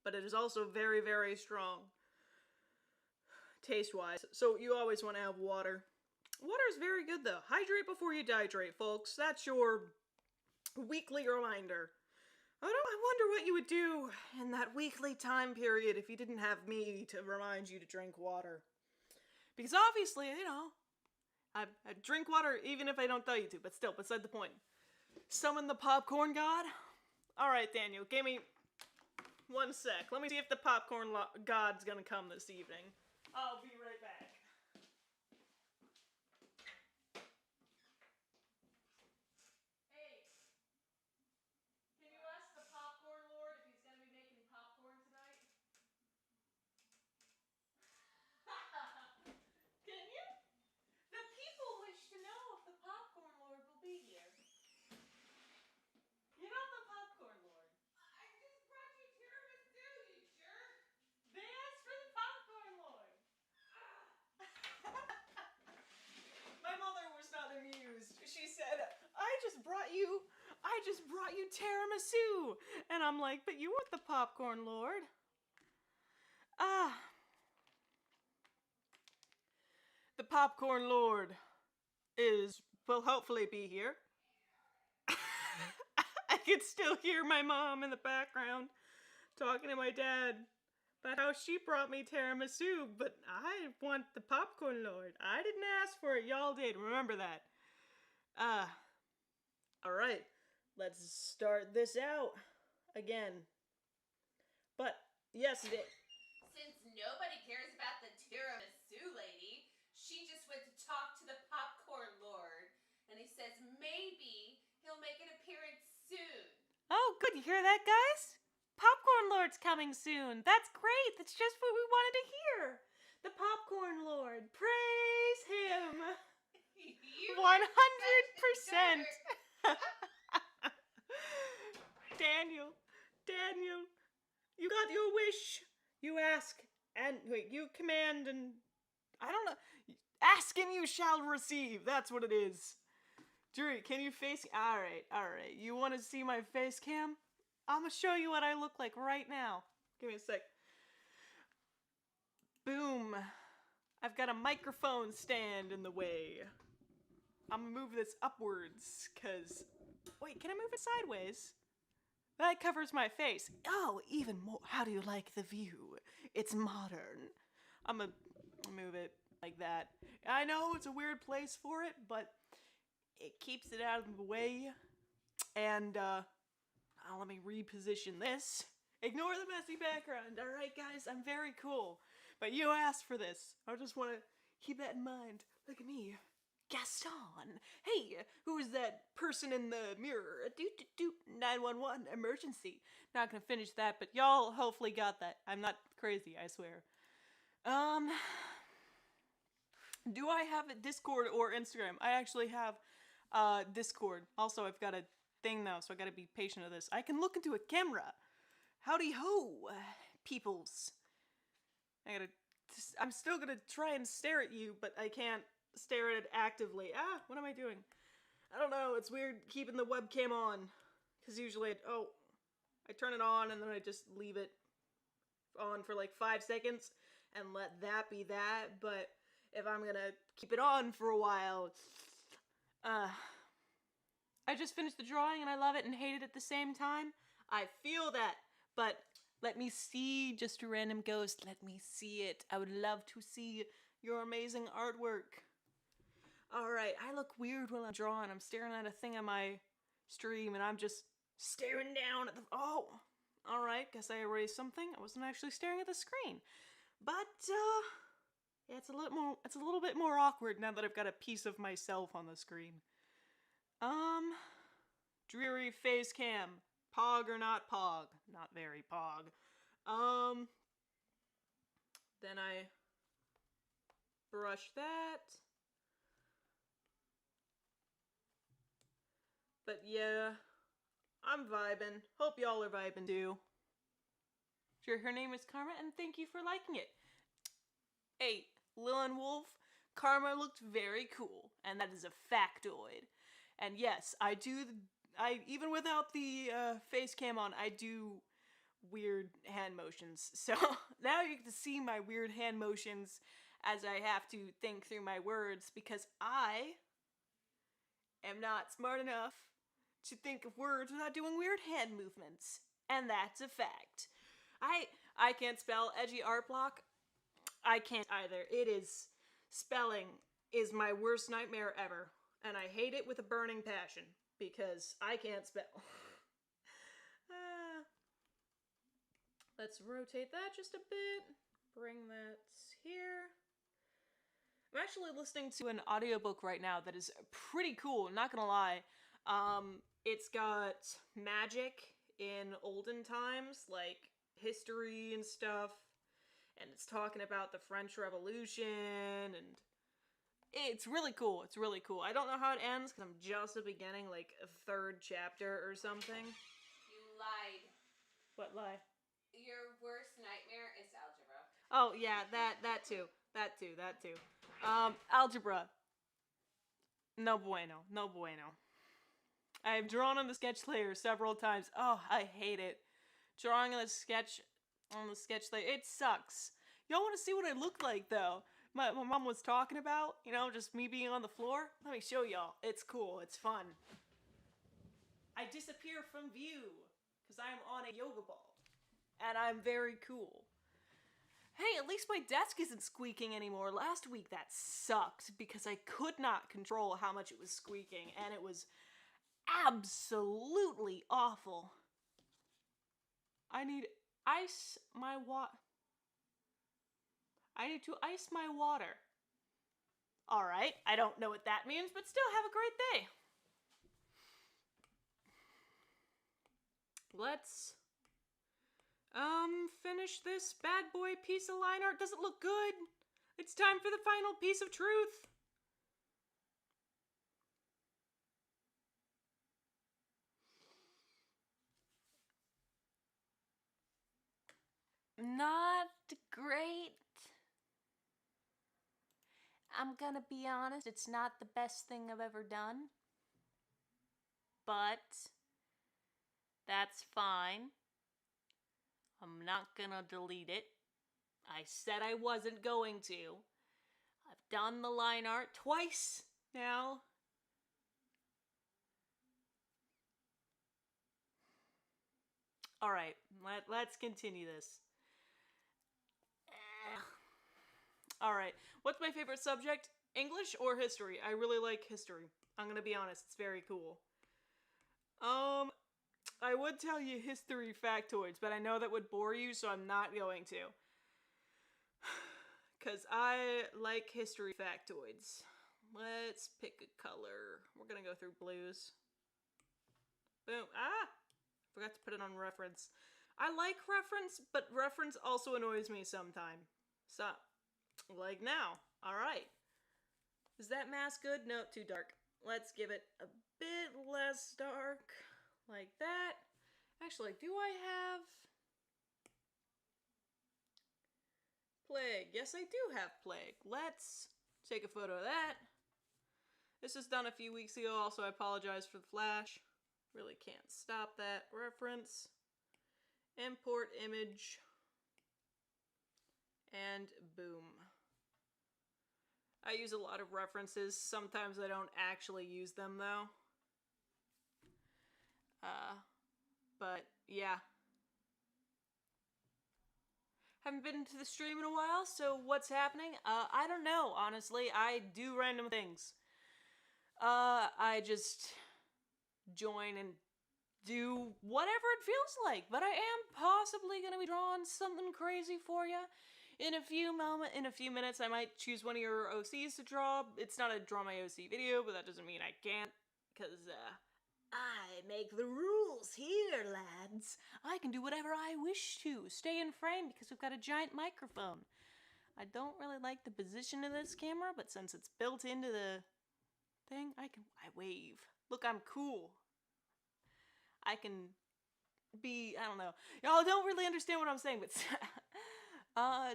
but it is also very, very strong. Taste-wise. So you always want to have water. Water is very good, though. Hydrate before you dihydrate, folks. That's your weekly reminder. I wonder what you would do in that weekly time period if you didn't have me to remind you to drink water. Because obviously, you know, I drink water even if I don't tell you to, but still, beside the point. Summon the popcorn god? Alright, Daniel, give me 1 sec. Let me see if the popcorn god's gonna come this evening. I'll be right back. Hey, can you ask the popcorn lord if he's gonna be making popcorn tonight? Can you? The people wish to know if the popcorn lord will be here. You're not the popcorn lord. I just brought you tiramisu, you jerk! They asked for the popcorn lord! My mother was not amused. She said, I just brought you tiramisu! And I'm like, but you weren't the popcorn lord. The popcorn lord will hopefully be here. I could still hear my mom in the background talking to my dad about how she brought me tiramisu, but I want the popcorn lord. I didn't ask for it, y'all did. Remember that. Alright, let's start this out again. But, yes, Since nobody cares about the tiramisu lady, she just went to talk to the popcorn lord, and he says maybe he'll make an appearance soon. Oh, good. You hear that, guys? Popcorn Lord's coming soon. That's great. That's just what we wanted to hear. The Popcorn Lord. Praise him. 100%. Daniel, you got your wish. You ask and wait, you command and I don't know. Ask and you shall receive. That's what it is. Drury, can you face... Alright. You want to see my face cam? I'm gonna show you what I look like right now. Give me a sec. Boom. I've got a microphone stand in the way. I'm gonna move this upwards, cause... Wait, can I move it sideways? That covers my face. Oh, even more. How do you like the view? It's modern. I'm gonna move it like that. I know it's a weird place for it, but... it keeps it out of the way, and, let me reposition this. Ignore the messy background. All right, guys, I'm very cool. But you asked for this. I just want to keep that in mind. Look at me. Gaston. Hey, who is that person in the mirror? Doot doot doot. 911 emergency. Not gonna finish that, but y'all hopefully got that. I'm not crazy, I swear. Do I have a Discord or Instagram? I actually have Discord. Also, I've got a thing now, so I gotta be patient of this. I can look into a camera. Howdy ho, peoples. I'm still gonna try and stare at you, but I can't stare at it actively. What am I doing? I don't know, it's weird keeping the webcam on. Because usually, I turn it on and then I just leave it on for like 5 seconds and let that be that, but if I'm gonna keep it on for a while, I just finished the drawing and I love it and hate it at the same time. I feel that, but let me see, just a random ghost, let me see it. I would love to see your amazing artwork. Alright, I look weird when I'm drawing. I'm staring at a thing on my stream and I'm just staring down at the... Alright, guess I erased something. I wasn't actually staring at the screen. But, yeah, it's a little bit more awkward now that I've got a piece of myself on the screen. Dreary face cam. Pog or not pog? Not very pog. Then I brush that. But yeah, I'm vibing. Hope y'all are vibing too. Sure, her name is Karma, and thank you for liking it. Hey, Lillian Wolf, Karma looked very cool, and that is a factoid. And yes, I even without the face cam on, I do weird hand motions. So now you get to see my weird hand motions as I have to think through my words, because I am not smart enough to think of words without doing weird hand movements. And that's a fact. I can't spell edgy art block. I can't either. Spelling is my worst nightmare ever. And I hate it with a burning passion, because I can't spell. Let's rotate that just a bit. Bring that here. I'm actually listening to an audiobook right now that is pretty cool, not gonna lie. It's got magic in olden times, like history and stuff, and it's talking about the French Revolution, and it's really cool. It's really cool. I don't know how it ends, because I'm just at the beginning, like a 3rd chapter or something. You lied. What lie? Your worst nightmare is algebra. Oh, yeah, that too. That too. Algebra. No bueno. No bueno. I've drawn on the sketch layer several times. Oh, I hate it. Drawing on the sketch layer, it sucks. Y'all want to see what I look like, though? My mom was talking about, just me being on the floor. Let me show y'all. It's cool. It's fun. I disappear from view because I'm on a yoga ball. And I'm very cool. Hey, at least my desk isn't squeaking anymore. Last week that sucked because I could not control how much it was squeaking, and it was absolutely awful. I need to ice my water. Alright, I don't know what that means, but still have a great day. Let's finish this bad boy piece of line art. Does it look good? It's time for the final piece of truth. Not great. I'm gonna be honest, it's not the best thing I've ever done. But that's fine. I'm not gonna delete it. I said I wasn't going to. I've done the line art twice now. Alright, let's continue this. Alright, what's my favorite subject? English or history? I really like history. I'm gonna be honest, it's very cool. I would tell you history factoids, but I know that would bore you, so I'm not going to. Because I like history factoids. Let's pick a color. We're going to go through blues. Boom. Ah! Forgot to put it on reference. I like reference, but reference also annoys me sometimes. So, like now. Alright. Is that mask good? No, too dark. Let's give it a bit less dark. Like that. Actually, do I have plague? Yes, I do have plague. Let's take a photo of that. This was done a few weeks ago. Also, I apologize for the flash. Really can't stop that. Reference. Import image. And boom. I use a lot of references. Sometimes I don't actually use them, though. But yeah. Haven't been to the stream in a while, so what's happening? I don't know, honestly. I do random things. I just join and do whatever it feels like, but I am possibly gonna be drawing something crazy for you. In a few minutes, I might choose one of your OCs to draw. It's not a Draw My OC video, but that doesn't mean I can't, because, I make the rules here, lads. I can do whatever I wish to. Stay in frame because we've got a giant microphone. I don't really like the position of this camera, but since it's built into the thing, I wave. Look, I'm cool. I can be, I don't know. Y'all don't really understand what I'm saying, but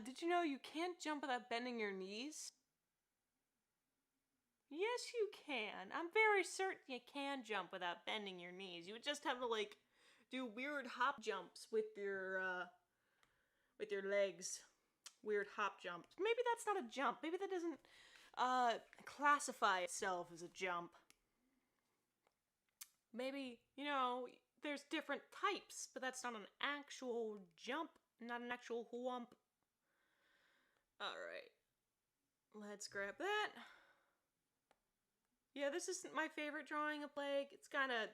did you know you can't jump without bending your knees? Yes, you can. I'm very certain you can jump without bending your knees. You would just have to, like, do weird hop jumps with your legs. Weird hop jumps. Maybe that's not a jump. Maybe that doesn't, classify itself as a jump. Maybe, you know, there's different types, but that's not an actual jump. Not an actual whomp. Alright. Let's grab that. Yeah, this isn't my favorite drawing of Plague. It's kind of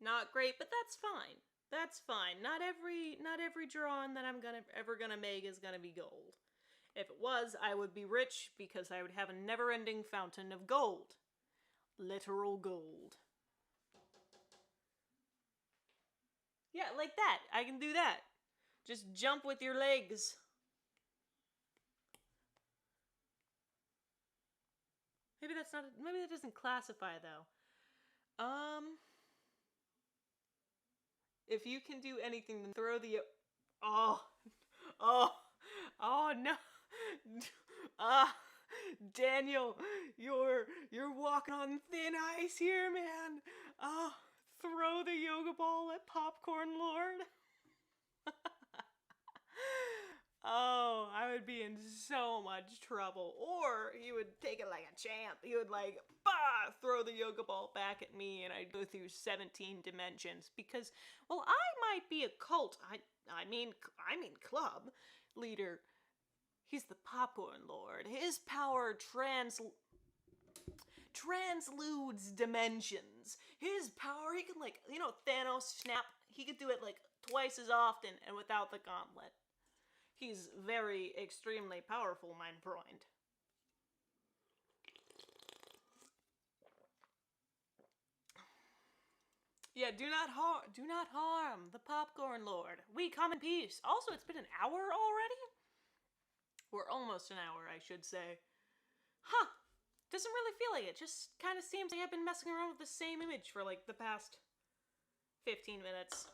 not great, but that's fine. That's fine. Not every drawing that I'm ever gonna make is gonna be gold. If it was, I would be rich because I would have a never-ending fountain of gold. Literal gold. Yeah, like that. I can do that. Just jump with your legs. Maybe that's not, maybe that doesn't classify, though. If you can do anything, then throw the, oh no. Daniel, you're walking on thin ice here, man. Throw the yoga ball at Popcorn Lord. Oh, I would be in so much trouble. Or he would take it like a champ. He would, like, throw the yoga ball back at me, and I'd go through 17 dimensions. Because, well, I might be a cult. I mean club leader. He's the Popcorn Lord. His power transludes dimensions. His power, he can, like, you know, Thanos snap. He could do it, like, twice as often and without the gauntlet. He's very, extremely powerful, mein Freund. Yeah, do not harm the Popcorn Lord. We come in peace. Also, it's been an hour already? Or almost an hour, I should say. Huh. Doesn't really feel like it. Just kind of seems like I've been messing around with the same image for, like, the past 15 minutes.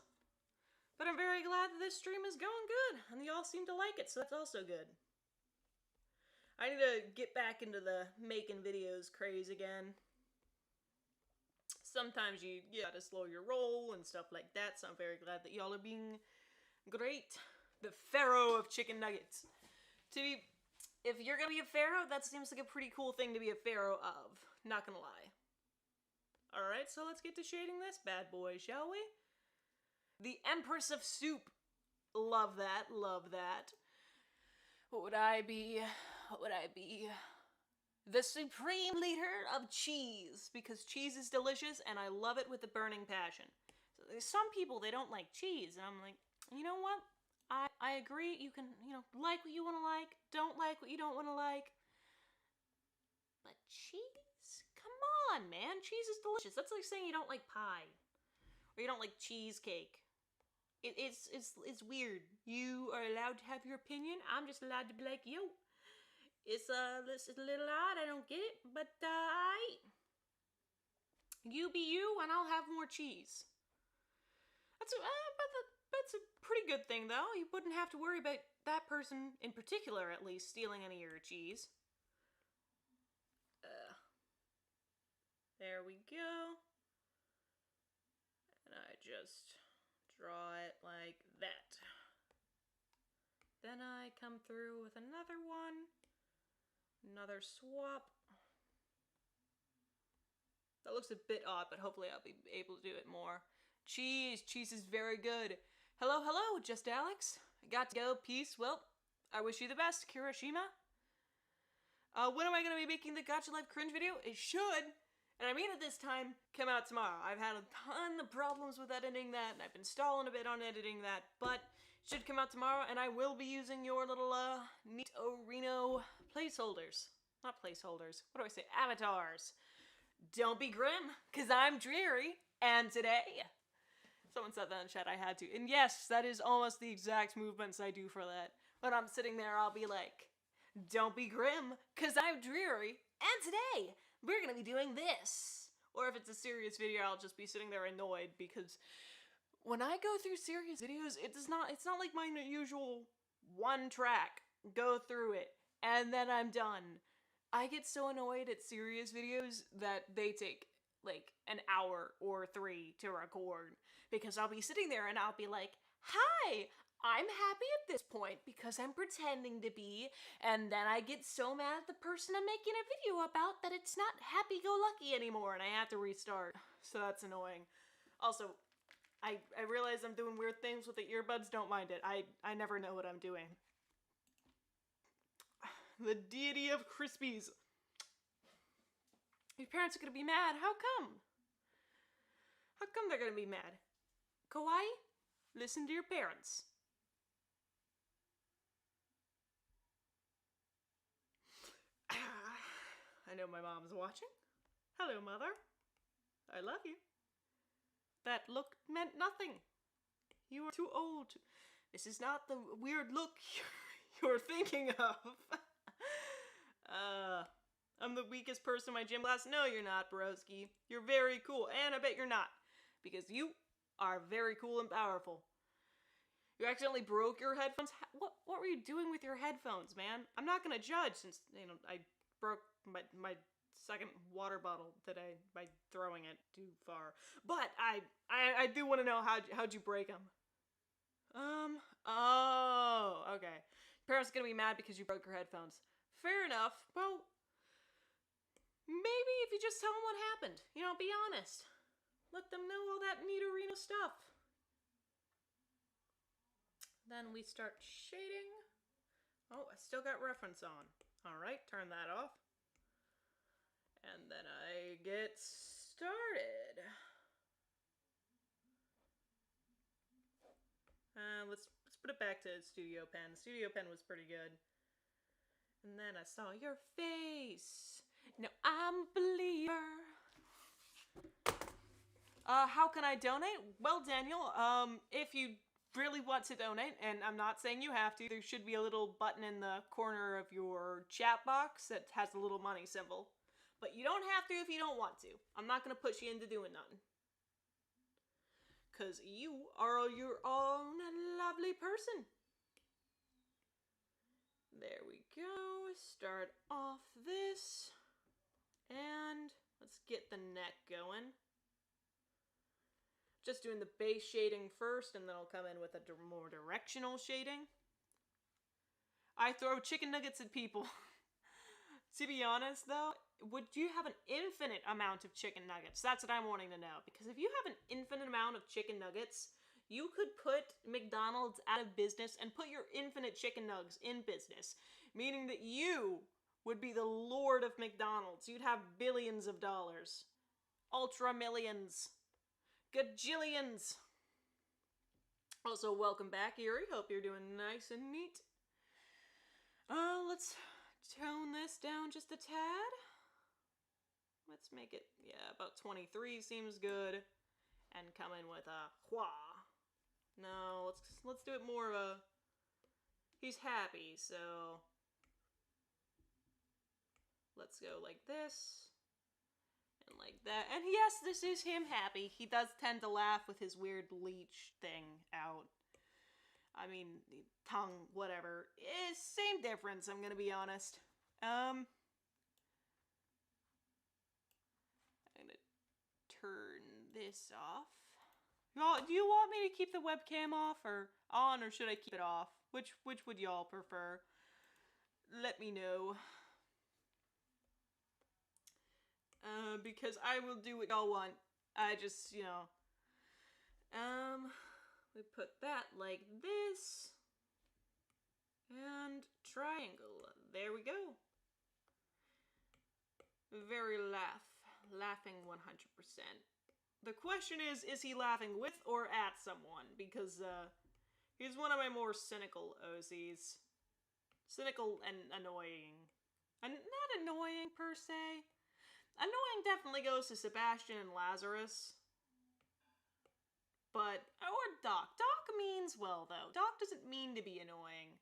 But I'm very glad that this stream is going good, and y'all seem to like it, so that's also good. I need to get back into the making videos craze again. Sometimes you gotta slow your roll and stuff like that, so I'm very glad that y'all are being great. The Pharaoh of chicken nuggets. If you're gonna be a pharaoh, that seems like a pretty cool thing to be a pharaoh of. Not gonna lie. Alright, so let's get to shading this bad boy, shall we? The Empress of Soup. Love that, love that. What would I be? What would I be? The supreme leader of cheese. Because cheese is delicious and I love it with a burning passion. So some people, they don't like cheese. And I'm like, you know what? I agree. You can, like what you want to like, don't like what you don't want to like. But cheese? Come on, man. Cheese is delicious. That's like saying you don't like pie. Or you don't like cheesecake. It's weird. You are allowed to have your opinion. I'm just allowed to be like, yo. It's a little odd. I don't get it. But, you be you, and I'll have more cheese. That's a pretty good thing, though. You wouldn't have to worry about that person in particular, at least, stealing any of your cheese. There we go. And I just draw it like that. Then I come through with another one. Another swap. That looks a bit odd, but hopefully I'll be able to do it more. Cheese. Cheese is very good. Hello, hello, just Alex. I got to go. Peace. Well, I wish you the best, Kirishima. When am I going to be making the Gacha Life cringe video? It should, and I mean it this time, come out tomorrow. I've had a ton of problems with editing that, and I've been stalling a bit on editing that, but it should come out tomorrow, and I will be using your little, neat Reno placeholders. Not placeholders. What do I say? Avatars. Don't be grim, because I'm dreary, and today... Someone said that in chat, I had to. And yes, that is almost the exact movements I do for that. When I'm sitting there, I'll be like, don't be grim, because I'm dreary, and today, we're going to be doing this. Or if it's a serious video, I'll just be sitting there annoyed, because when I go through serious videos, it's not like my usual one track, go through it, and then I'm done. I get so annoyed at serious videos that they take like an hour or 3 to record, because I'll be sitting there and I'll be like, hi, I'm happy at this point because I'm pretending to be, and then I get so mad at the person I'm making a video about that it's not happy-go-lucky anymore and I have to restart. So that's annoying. Also, I realize I'm doing weird things with the earbuds. Don't mind it. I never know what I'm doing. The deity of Crispies. Your parents are gonna be mad. How come? How come they're gonna be mad? Kawaii, listen to your parents. I know my mom's watching. Hello, Mother. I love you. That look meant nothing. You are too old. This is not the weird look you're thinking of. I'm the weakest person in my gym class. No, you're not, broski. You're very cool, and I bet you're not. Because you are very cool and powerful. You accidentally broke your headphones? What were you doing with your headphones, man? I'm not gonna judge since, I broke my second water bottle today by throwing it too far. But I do want to know how'd you break them? Oh, okay. Parents are gonna be mad because you broke your headphones. Fair enough. Well, maybe if you just tell them what happened. Be honest. Let them know all that neat arena stuff. Then we start shading. Oh, I still got reference on. Alright, turn that off. And then I get started. Let's put it back to Studio Pen. Studio Pen was pretty good. And then I saw your face. Now I'm a believer. How can I donate? Well, Daniel, if you really want to donate, and I'm not saying you have to, there should be a little button in the corner of your chat box that has a little money symbol. But you don't have to if you don't want to. I'm not gonna push you into doing nothing. Cause you are your own lovely person. There we go. Start off this. And let's get the neck going. Just doing the base shading first, and then I'll come in with a more directional shading. I throw chicken nuggets at people. To be honest, though, would you have an infinite amount of chicken nuggets? That's what I'm wanting to know. Because if you have an infinite amount of chicken nuggets, you could put McDonald's out of business and put your infinite chicken nugs in business. Meaning that you would be the lord of McDonald's. You'd have billions of dollars. Ultra millions. gajillions. Also, welcome back, Erie. Hope you're doing nice and neat. Let's tone this down just a tad. Let's make it, yeah, about 23 seems good. And come in with a hua. No, let's do it more of a, he's happy, so let's go like this. And like that. And yes, this is him happy. He does tend to laugh with his weird leech thing out. I mean, tongue, whatever. Same difference, I'm gonna be honest. I'm gonna turn this off. Y'all, do you want me to keep the webcam off or on, or should I keep it off? Which would y'all prefer? Let me know. Because I will do what y'all want. I just, you know. We put that like this. And triangle. There we go. Very laughing 100%. The question is he laughing with or at someone? Because, he's one of my more cynical OCs. Cynical and annoying. And not annoying, per se. Annoying definitely goes to Sebastian and Lazarus. But, or Doc. Doc means well, though. Doc doesn't mean to be annoying.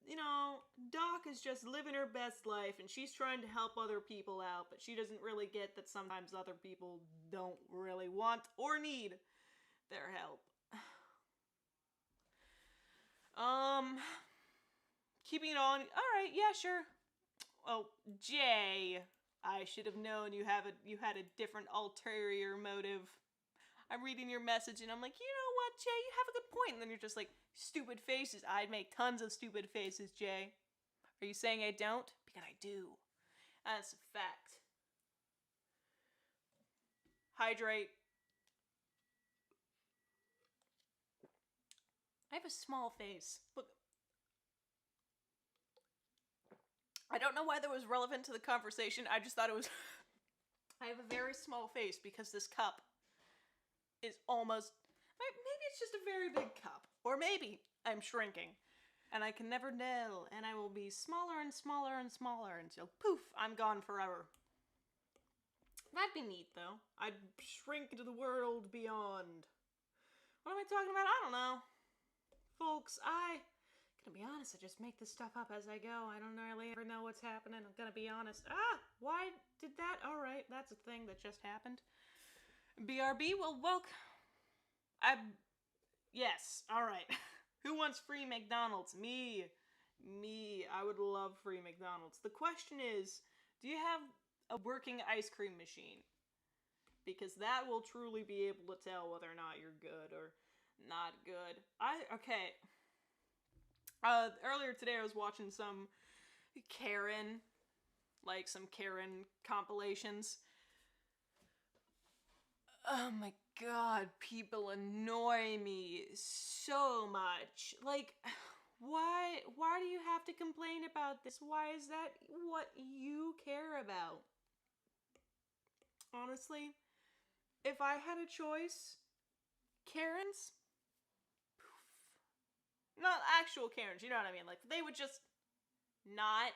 You know, Doc is just living her best life, and she's trying to help other people out, but she doesn't really get that sometimes other people don't really want or need their help. Keeping it on. Alright, yeah, sure. Oh, Jay. I should have known you had a different ulterior motive. I'm reading your message and I'm like, you know what, Jay, you have a good point. And then you're just like, stupid faces. I'd make tons of stupid faces, Jay. Are you saying I don't? Because I do. That's a fact. Hydrate. I have a small face. Look. I don't know why that was relevant to the conversation. I just thought it was... I have a very small face because this cup is almost... Maybe it's just a very big cup. Or maybe I'm shrinking. And I can never tell. And I will be smaller and smaller and smaller until poof, I'm gone forever. That'd be neat, though. I'd shrink into the world beyond. What am I talking about? I don't know. Folks, gonna be honest, I just make this stuff up as I go. I don't really ever know what's happening. I'm gonna be honest. Why did that? Alright, that's a thing that just happened. BRB, well, yes, alright. Who wants free McDonald's? Me. I would love free McDonald's. The question is, do you have a working ice cream machine? Because that will truly be able to tell whether or not you're good or not good. Okay. Earlier today I was watching some Karen compilations. Oh my god, people annoy me so much. Like, why do you have to complain about this? Why is that what you care about? Honestly, if I had a choice, Karens, not actual Karens, you know what I mean? Like, they would just not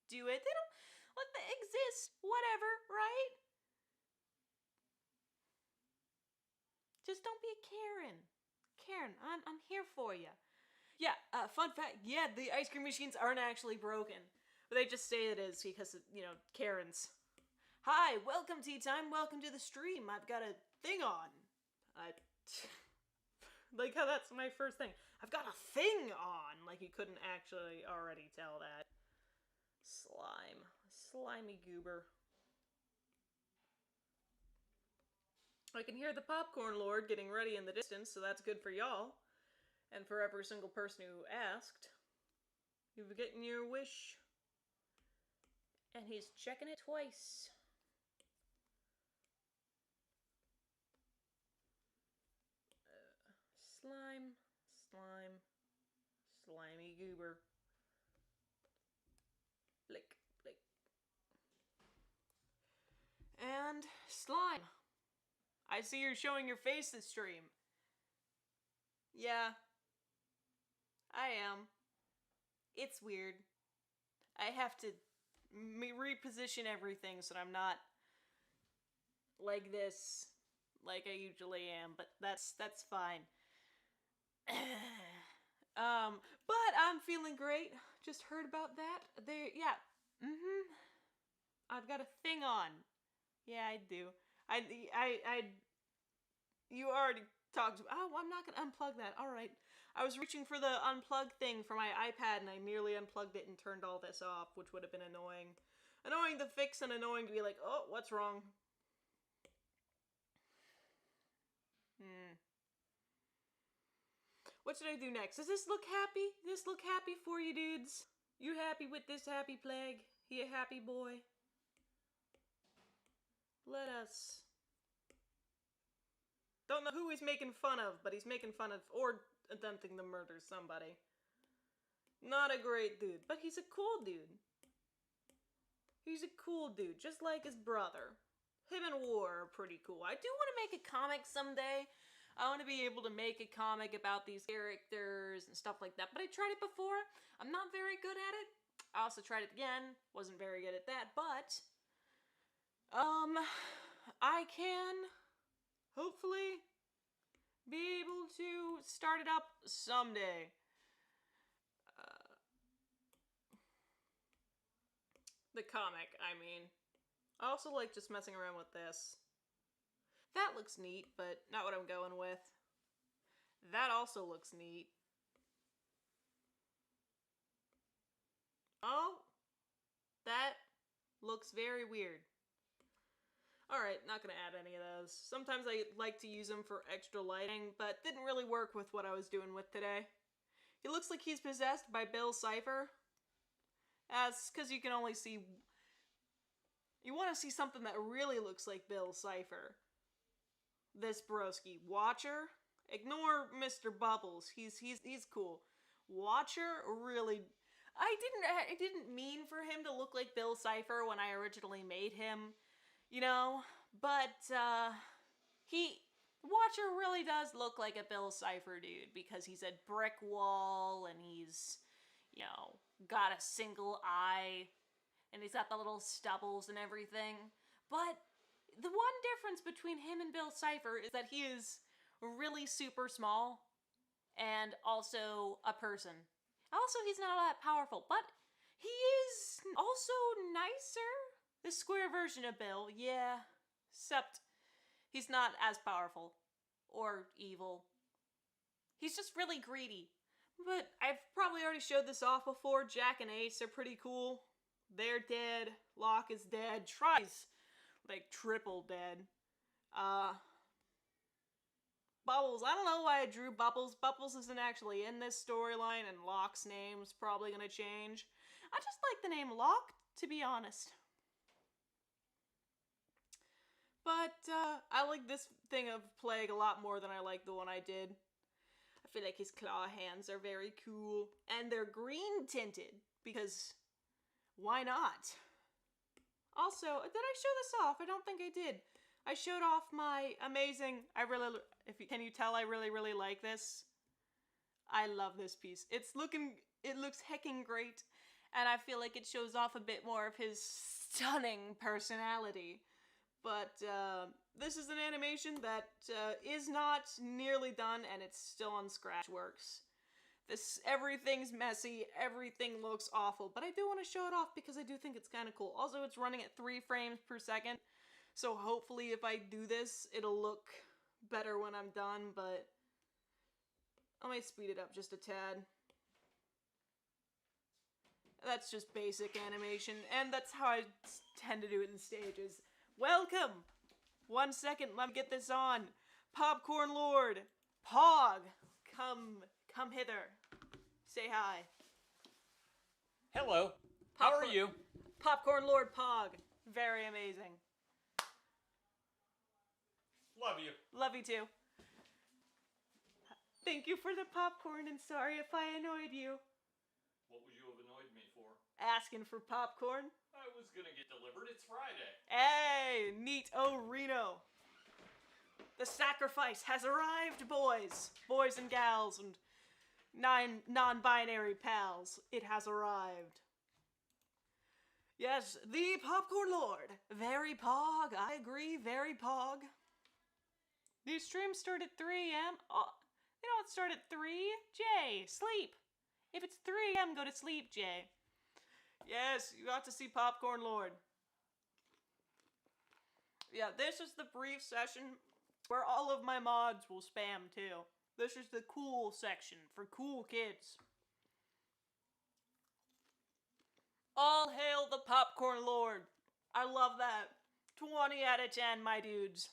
do it. They don't, like, they exist, whatever, right? Just don't be a Karen. Karen, I'm here for you. Yeah, fun fact, yeah, the ice cream machines aren't actually broken. But they just say it is because, you know, Karens. Hi, welcome Tea Time, welcome to the stream. I've got a thing on. Like how that's my first thing. I've got a thing on! Like you couldn't actually already tell that. Slime. Slimy goober. I can hear the popcorn lord getting ready in the distance, so that's good for y'all. And for every single person who asked. You've gotten your wish. And he's checking it twice. Slime. Slimy goober. Blick. And slime. I see you're showing your face this stream. Yeah. I am. It's weird. I have to reposition everything so that I'm not like this, like I usually am, but that's fine. But I'm feeling great. Just heard about that. Yeah. I've got a thing on. Yeah, I do. You already talked about. Oh, I'm not gonna unplug that. All right. I was reaching for the unplug thing for my iPad, and I nearly unplugged it and turned all this off, which would have been annoying. Annoying to fix and annoying to be like, oh, what's wrong? What should I do next? Does this look happy? Does this look happy for you dudes? You happy with this happy plague? He a happy boy? Let us... Don't know who he's making fun of, but he's making fun of or attempting to murder somebody. Not a great dude, but he's a cool dude. He's a cool dude, just like his brother. Him and War are pretty cool. I do want to make a comic someday. I want to be able to make a comic about these characters and stuff like that, but I tried it before. I'm not very good at it. I also tried it again. Wasn't very good at that, but... I can... hopefully be able to start it up someday. The comic, I mean. I also like just messing around with this. That looks neat, but not what I'm going with. That also looks neat. Oh, that looks very weird. Alright, not gonna add any of those. Sometimes I like to use them for extra lighting, but didn't really work with what I was doing with today. He looks like he's possessed by Bill Cipher. That's because you can only see... You want to see something that really looks like Bill Cipher. This broski. Watcher? Ignore Mr. Bubbles. He's cool. Watcher? Really... I didn't mean for him to look like Bill Cipher when I originally made him. You know, but, Watcher really does look like a Bill Cipher dude, because he's a brick wall, and he's, you know, got a single eye, and he's got the little stubbles and everything. But the one difference between him and Bill Cipher is that he is really super small, and also a person. Also, he's not all that powerful, but he is also nicer. The square version of Bill, yeah. Except he's not as powerful. Or evil. He's just really greedy. But I've probably already showed this off before. Jack and Ace are pretty cool. They're dead. Locke is dead. Tries, like, triple dead. Bubbles. I don't know why I drew Bubbles. Bubbles isn't actually in this storyline, and Locke's name's probably gonna change. I just like the name Locke, to be honest. But, I like this thing of Plague a lot more than I like the one I did. I feel like his claw hands are very cool. And they're green tinted, because why not? Also, did I show this off? I don't think I did. I showed off my amazing, can you tell I really like this? I love this piece. It looks heckin' great, and I feel like it shows off a bit more of his stunning personality. But, this is an animation that, is not nearly done, and it's still on Scratchworks. Everything's messy, everything looks awful, but I do want to show it off because I do think it's kind of cool. Also, it's running at 3 frames per second, so hopefully if I do this, it'll look better when I'm done, but I might speed it up just a tad. That's just basic animation, and that's how I tend to do it in stages. Welcome! 1 second, let me get this on. Popcorn Lord, Pog, come hither. Say hi. Hello. How are you? Popcorn Lord Pog. Very amazing. Love you. Love you too. Thank you for the popcorn, and sorry if I annoyed you. What would you have annoyed me for? Asking for popcorn. I was gonna get delivered. It's Friday. Hey, neat. Oh, Reno. The sacrifice has arrived, boys. Boys and gals and 9 non-binary pals. It has arrived. Yes, the Popcorn Lord. Very pog. I agree, very pog. These streams start at 3 a.m. Oh, they don't start at 3. Jay, sleep. If it's 3 a.m., go to sleep, Jay. Yes, you got to see Popcorn Lord. Yeah, this is the brief session where all of my mods will spam too. This is the cool section for cool kids. All hail the Popcorn Lord. I love that. 20 out of 10, my dudes.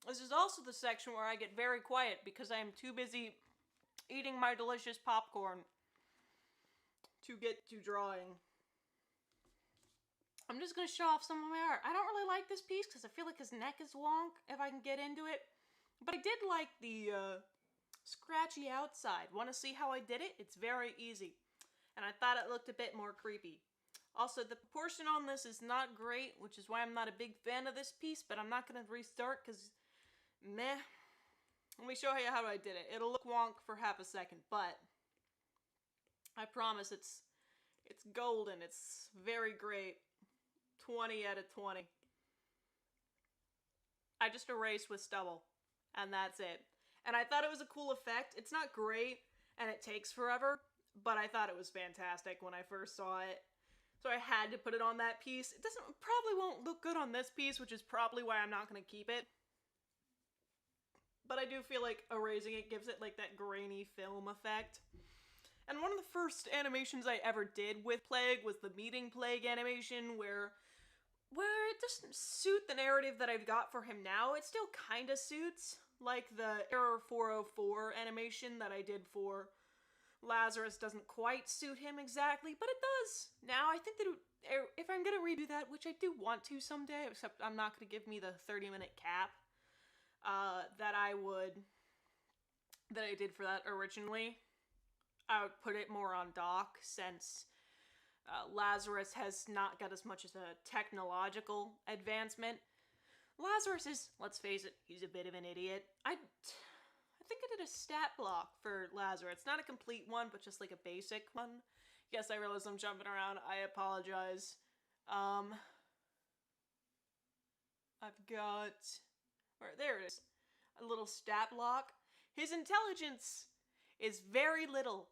This is also the section where I get very quiet because I am too busy eating my delicious popcorn to get to drawing. I'm just gonna show off some of my art. I don't really like this piece because I feel like his neck is wonk if I can get into it. But I did like the scratchy outside. Want to see how I did it? It's very easy. And I thought it looked a bit more creepy. Also, the proportion on this is not great, which is why I'm not a big fan of this piece, but I'm not gonna restart because meh. Let me show you how I did it. It'll look wonk for half a second, but I promise it's golden. It's very great. 20 out of 20. I just erased with stubble, and that's it. And I thought it was a cool effect. It's not great, and it takes forever, but I thought it was fantastic when I first saw it. So I had to put it on that piece. It probably won't look good on this piece, which is probably why I'm not going to keep it. But I do feel like erasing it gives it like that grainy film effect. And one of the first animations I ever did with Plague was the Meeting Plague animation, where it doesn't suit the narrative that I've got for him now. It still kinda suits, like the Error 404 animation that I did for Lazarus doesn't quite suit him exactly, but it does. Now, I think that if I'm gonna redo that, which I do want to someday, except I'm not gonna give me the 30-minute cap that I did for that originally, I would put it more on dock, since Lazarus has not got as much as a technological advancement. Lazarus is, let's face it, he's a bit of an idiot. I think I did a stat block for Lazarus. Not a complete one, but just like a basic one. Yes, I realize I'm jumping around. I apologize. I've got... there it is. A little stat block. His intelligence is very little.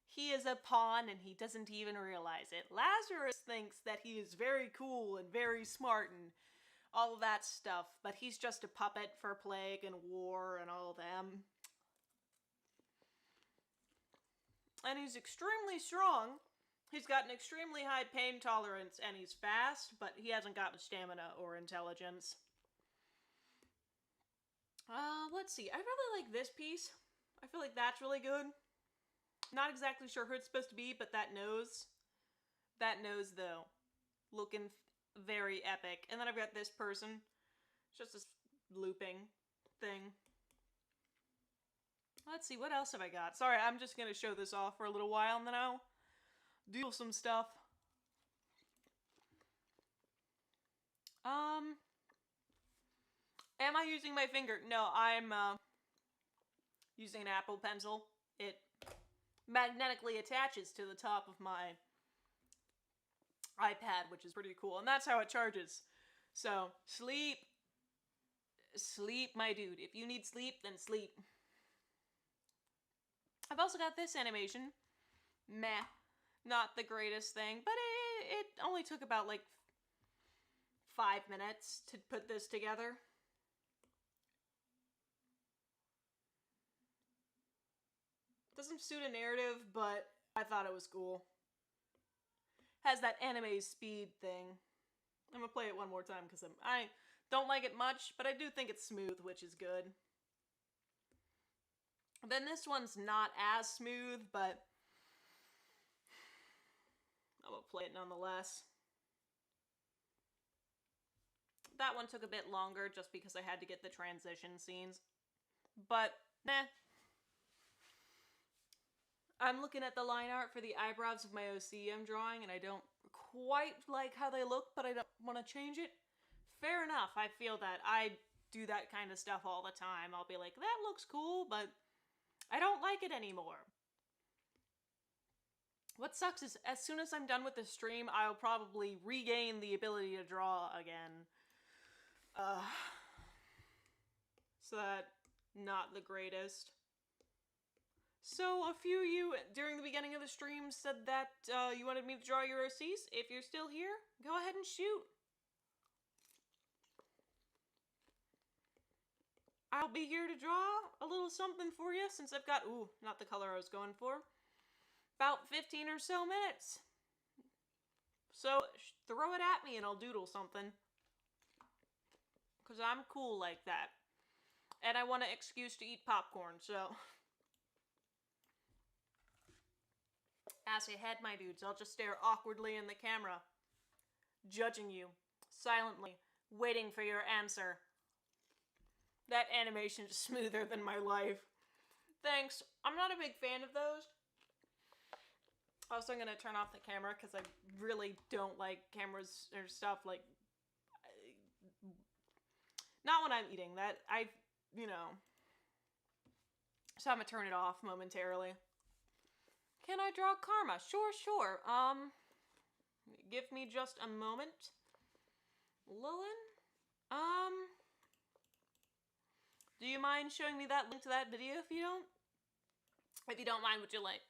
He is a pawn and he doesn't even realize it. Lazarus thinks that he is very cool and very smart and all of that stuff, but he's just a puppet for Plague and War and all them. And he's extremely strong. He's got an extremely high pain tolerance and he's fast, but he hasn't got stamina or intelligence. Let's see. I really like this piece. I feel like that's really good. Not exactly sure who it's supposed to be, but that nose. That nose, though. Looking very epic. And then I've got this person. It's just this looping thing. Let's see, what else have I got? Sorry, I'm just gonna show this off for a little while, and then I'll do some stuff. Am I using my finger? No, I'm, using an Apple Pencil. It magnetically attaches to the top of my iPad, which is pretty cool, and that's how it charges. So, sleep. Sleep, my dude. If you need sleep, then sleep. I've also got this animation. Meh. Not the greatest thing, but it only took about, like, 5 minutes to put this together. Doesn't suit a narrative, but I thought it was cool. Has that anime speed thing. I'm gonna play it one more time because I don't like it much, but I do think it's smooth, which is good. Then this one's not as smooth, but I'm gonna play it nonetheless. That one took a bit longer just because I had to get the transition scenes. But, meh. I'm looking at the line art for the eyebrows of my OC I'm drawing, and I don't quite like how they look, but I don't want to change it. Fair enough, I feel that. I do that kind of stuff all the time. I'll be like, that looks cool, but I don't like it anymore. What sucks is as soon as I'm done with the stream, I'll probably regain the ability to draw again. So that, not the greatest. So a few of you during the beginning of the stream said that you wanted me to draw your OCs. If you're still here, go ahead and shoot. I'll be here to draw a little something for you since I've got, ooh, not the color I was going for, about 15 or so minutes. So throw it at me and I'll doodle something. Because I'm cool like that. And I want an excuse to eat popcorn, so. As ahead, my dudes, I'll just stare awkwardly in the camera, judging you, silently, waiting for your answer. That animation is smoother than my life. Thanks. I'm not a big fan of those. Also, I'm gonna turn off the camera because I really don't like cameras or stuff like... Not when I'm eating. That, you know. So I'm gonna turn it off momentarily. Can I draw Karma? Sure. Give me just a moment. Lilin? Do you mind showing me that link to that video if you don't? If you don't mind, would you like?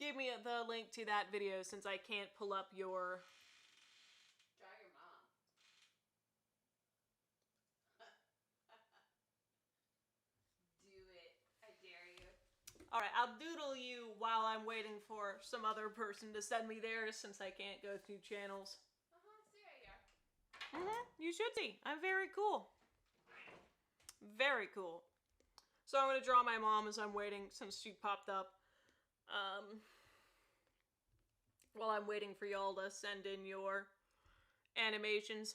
Give me the link to that video since I can't pull up your... Draw your mom. Do it. I dare you. Alright, I'll doodle you while I'm waiting for some other person to send me theirs since I can't go through channels. See how you are. You should see. I'm very cool. Very cool. So I'm gonna draw my mom as I'm waiting since she popped up. While I'm waiting for y'all to send in your animations.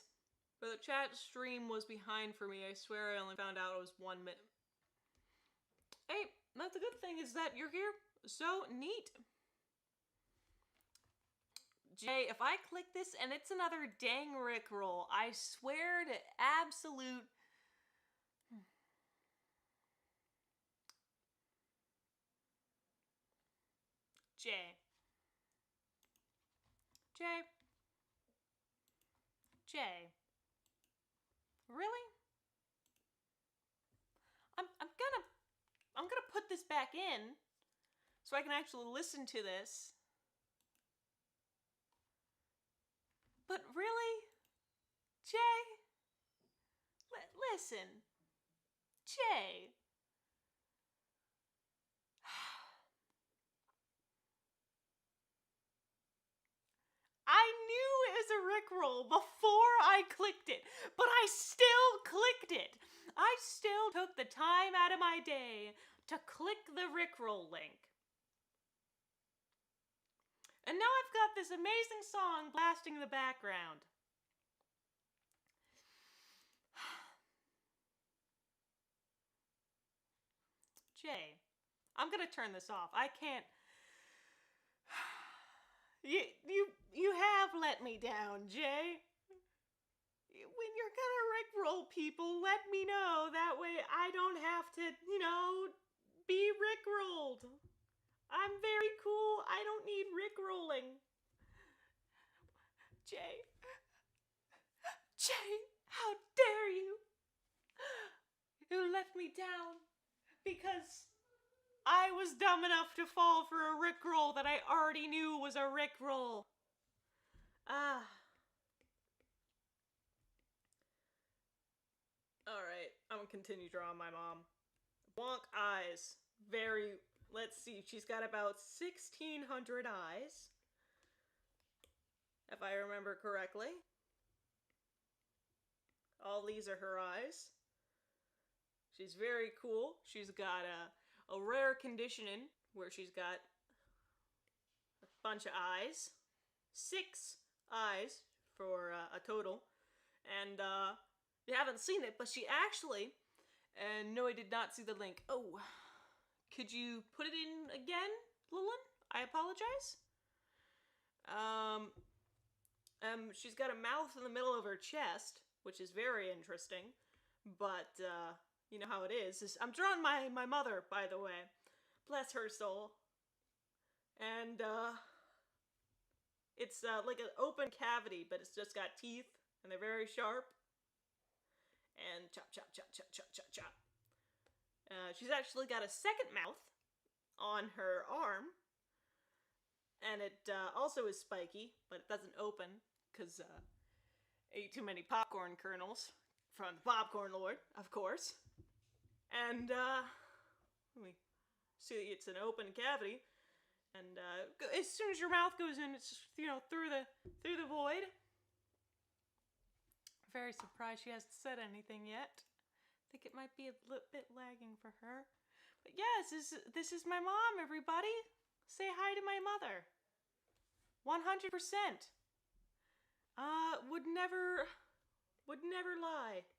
But the chat stream was behind for me. I swear I only found out it was 1 minute. Hey, that's a good thing is that you're here. So neat. Jay, if I click this and it's another dang Rickroll, I swear to absolute... Jay. Really? I'm gonna put this back in so I can actually listen to this. But really? Jay? Listen. Jay. I knew it was a Rickroll before I clicked it, but I still clicked it. I still took the time out of my day to click the Rickroll link. And now I've got this amazing song blasting in the background. Jay, I'm gonna turn this off. I can't... You have let me down, Jay. When you're gonna Rickroll people, let me know. That way I don't have to, you know, be Rickrolled. I'm very cool. I don't need Rickrolling. Jay, how dare you? You let me down because I was dumb enough to fall for a Rickroll that I already knew was a Rickroll. Alright, I'm gonna continue drawing my mom. Wonk eyes. Very, let's see, she's got about 1,600 eyes. If I remember correctly. All these are her eyes. She's very cool. She's got a rare conditioning where she's got a bunch of eyes. 6 eyes for a total. And you haven't seen it, but she actually, and no, I did not see the link. Oh, could you put it in again, Lilin? I apologize. She's got a mouth in the middle of her chest, which is very interesting. But, you know how it is. I'm drawing my mother, by the way. Bless her soul. And, it's, like an open cavity, but it's just got teeth, and they're very sharp. And chop, chop, chop, chop, chop, chop, chop. She's actually got a second mouth on her arm. And it, also is spiky, but it doesn't open, because, ate too many popcorn kernels from the Popcorn Lord, of course. And, we see it's an open cavity. And, as soon as your mouth goes in, it's, you know, through the void. Very surprised she hasn't said anything yet. I think it might be a little bit lagging for her. But yes, this is my mom, everybody. Say hi to my mother. 100%. Would never lie.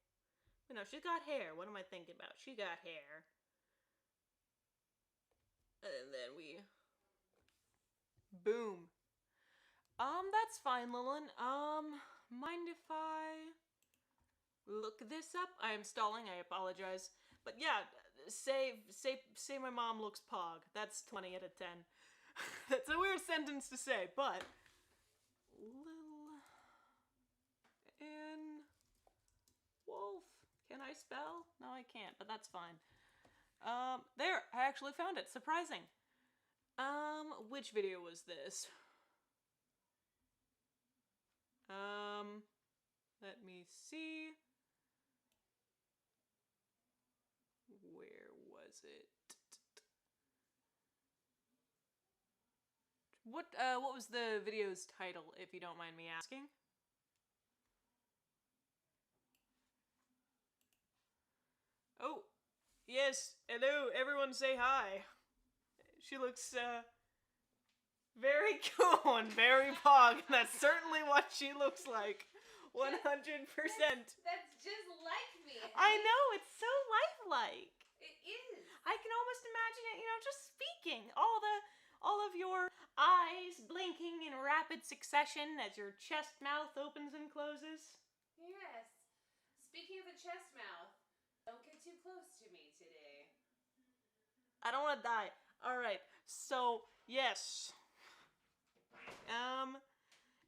You know, she's got hair. What am I thinking about? She got hair. And then we... Boom. That's fine, Lillian. Mind if I look this up? I am stalling, I apologize. But yeah, say my mom looks pog. That's 20 out of 10. That's a weird sentence to say, but... Wolf. Can I spell? No, I can't, but that's fine. There, I actually found it. Surprising. Which video was this? Let me see. Where was it? What was the video's title, if you don't mind me asking? Oh, yes, hello, everyone say hi. She looks, very cool and very pog. That's certainly what she looks like. 100%. That's just like me. I know, it's so lifelike. It is. I can almost imagine it, you know, just speaking. All of your eyes blinking in rapid succession as your chest mouth opens and closes. Yes. Speaking of the chest mouth, don't get too close to me today. I don't want to die. Alright, so, yes.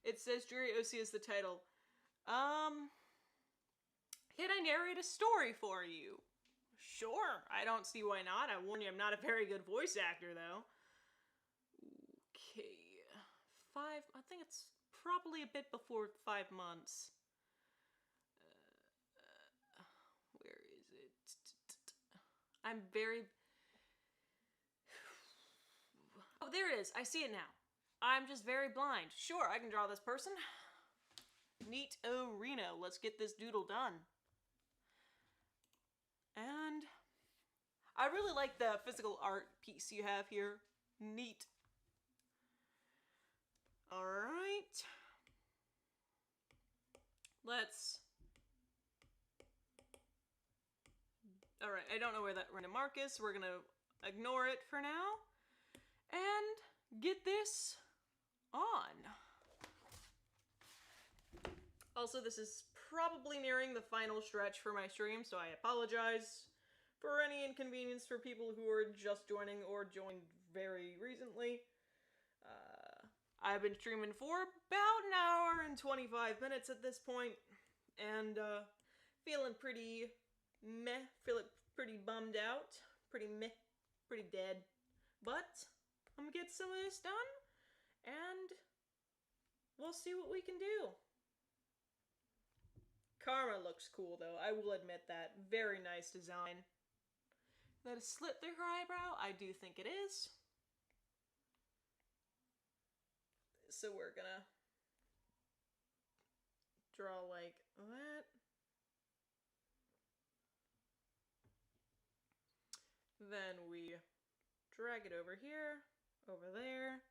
It says Jury OC is the title. Can I narrate a story for you? Sure, I don't see why not. I warn you, I'm not a very good voice actor, though. Okay. I think it's probably a bit before 5 months. Where is it? I'm very... Oh, there it is. I see it now. I'm just very blind. Sure, I can draw this person. Neat-o-reno. Let's get this doodle done. And I really like the physical art piece you have here. Neat. Alright. Alright, I don't know where that random mark is, so we're gonna ignore it for now. And get this on. Also, this is probably nearing the final stretch for my stream, so I apologize for any inconvenience for people who are just joining or joined very recently. I've been streaming for about an hour and 25 minutes at this point, and feeling pretty meh, feeling pretty bummed out, pretty meh, pretty dead. But I'm gonna get some of this done, and we'll see what we can do. Karma looks cool, though. I will admit that. Very nice design. That is slit through her eyebrow? I do think it is. So we're gonna draw like that. Then we drag it over here, over there.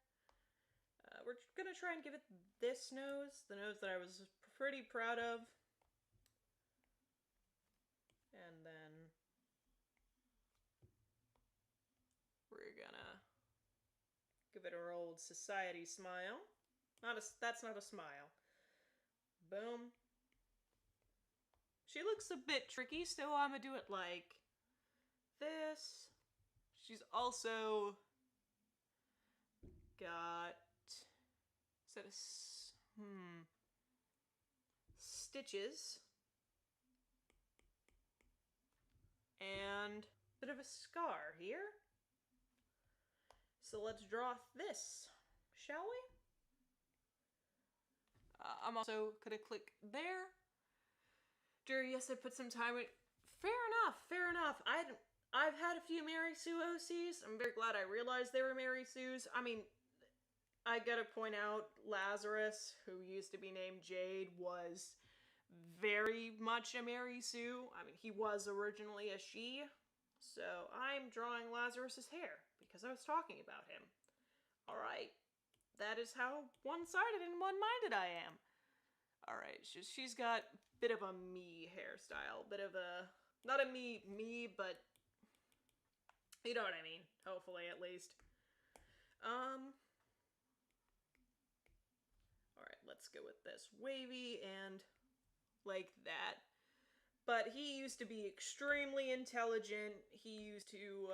We're gonna try and give it this nose, the nose that I was pretty proud of. And then we're gonna give it our old society smile. That's not a smile. Boom. She looks a bit tricky, so I'm gonna do it like this. She's also got stitches and a bit of a scar here. So let's draw this, shall we? I'm also gonna click there. Jerry, yes, I put some time in. Fair enough, fair enough. I've had a few Mary Sue OCs. I'm very glad I realized they were Mary Sue's. I mean, I gotta point out, Lazarus, who used to be named Jade, was very much a Mary Sue. I mean, he was originally a she. So I'm drawing Lazarus's hair because I was talking about him. Alright. That is how one-sided and one-minded I am. Alright, she's got a bit of a me hairstyle. Bit of a... Not a me, but... You know what I mean. Hopefully, at least. Alright, let's go with this. Wavy and... like that. But he used to be extremely intelligent. He used to,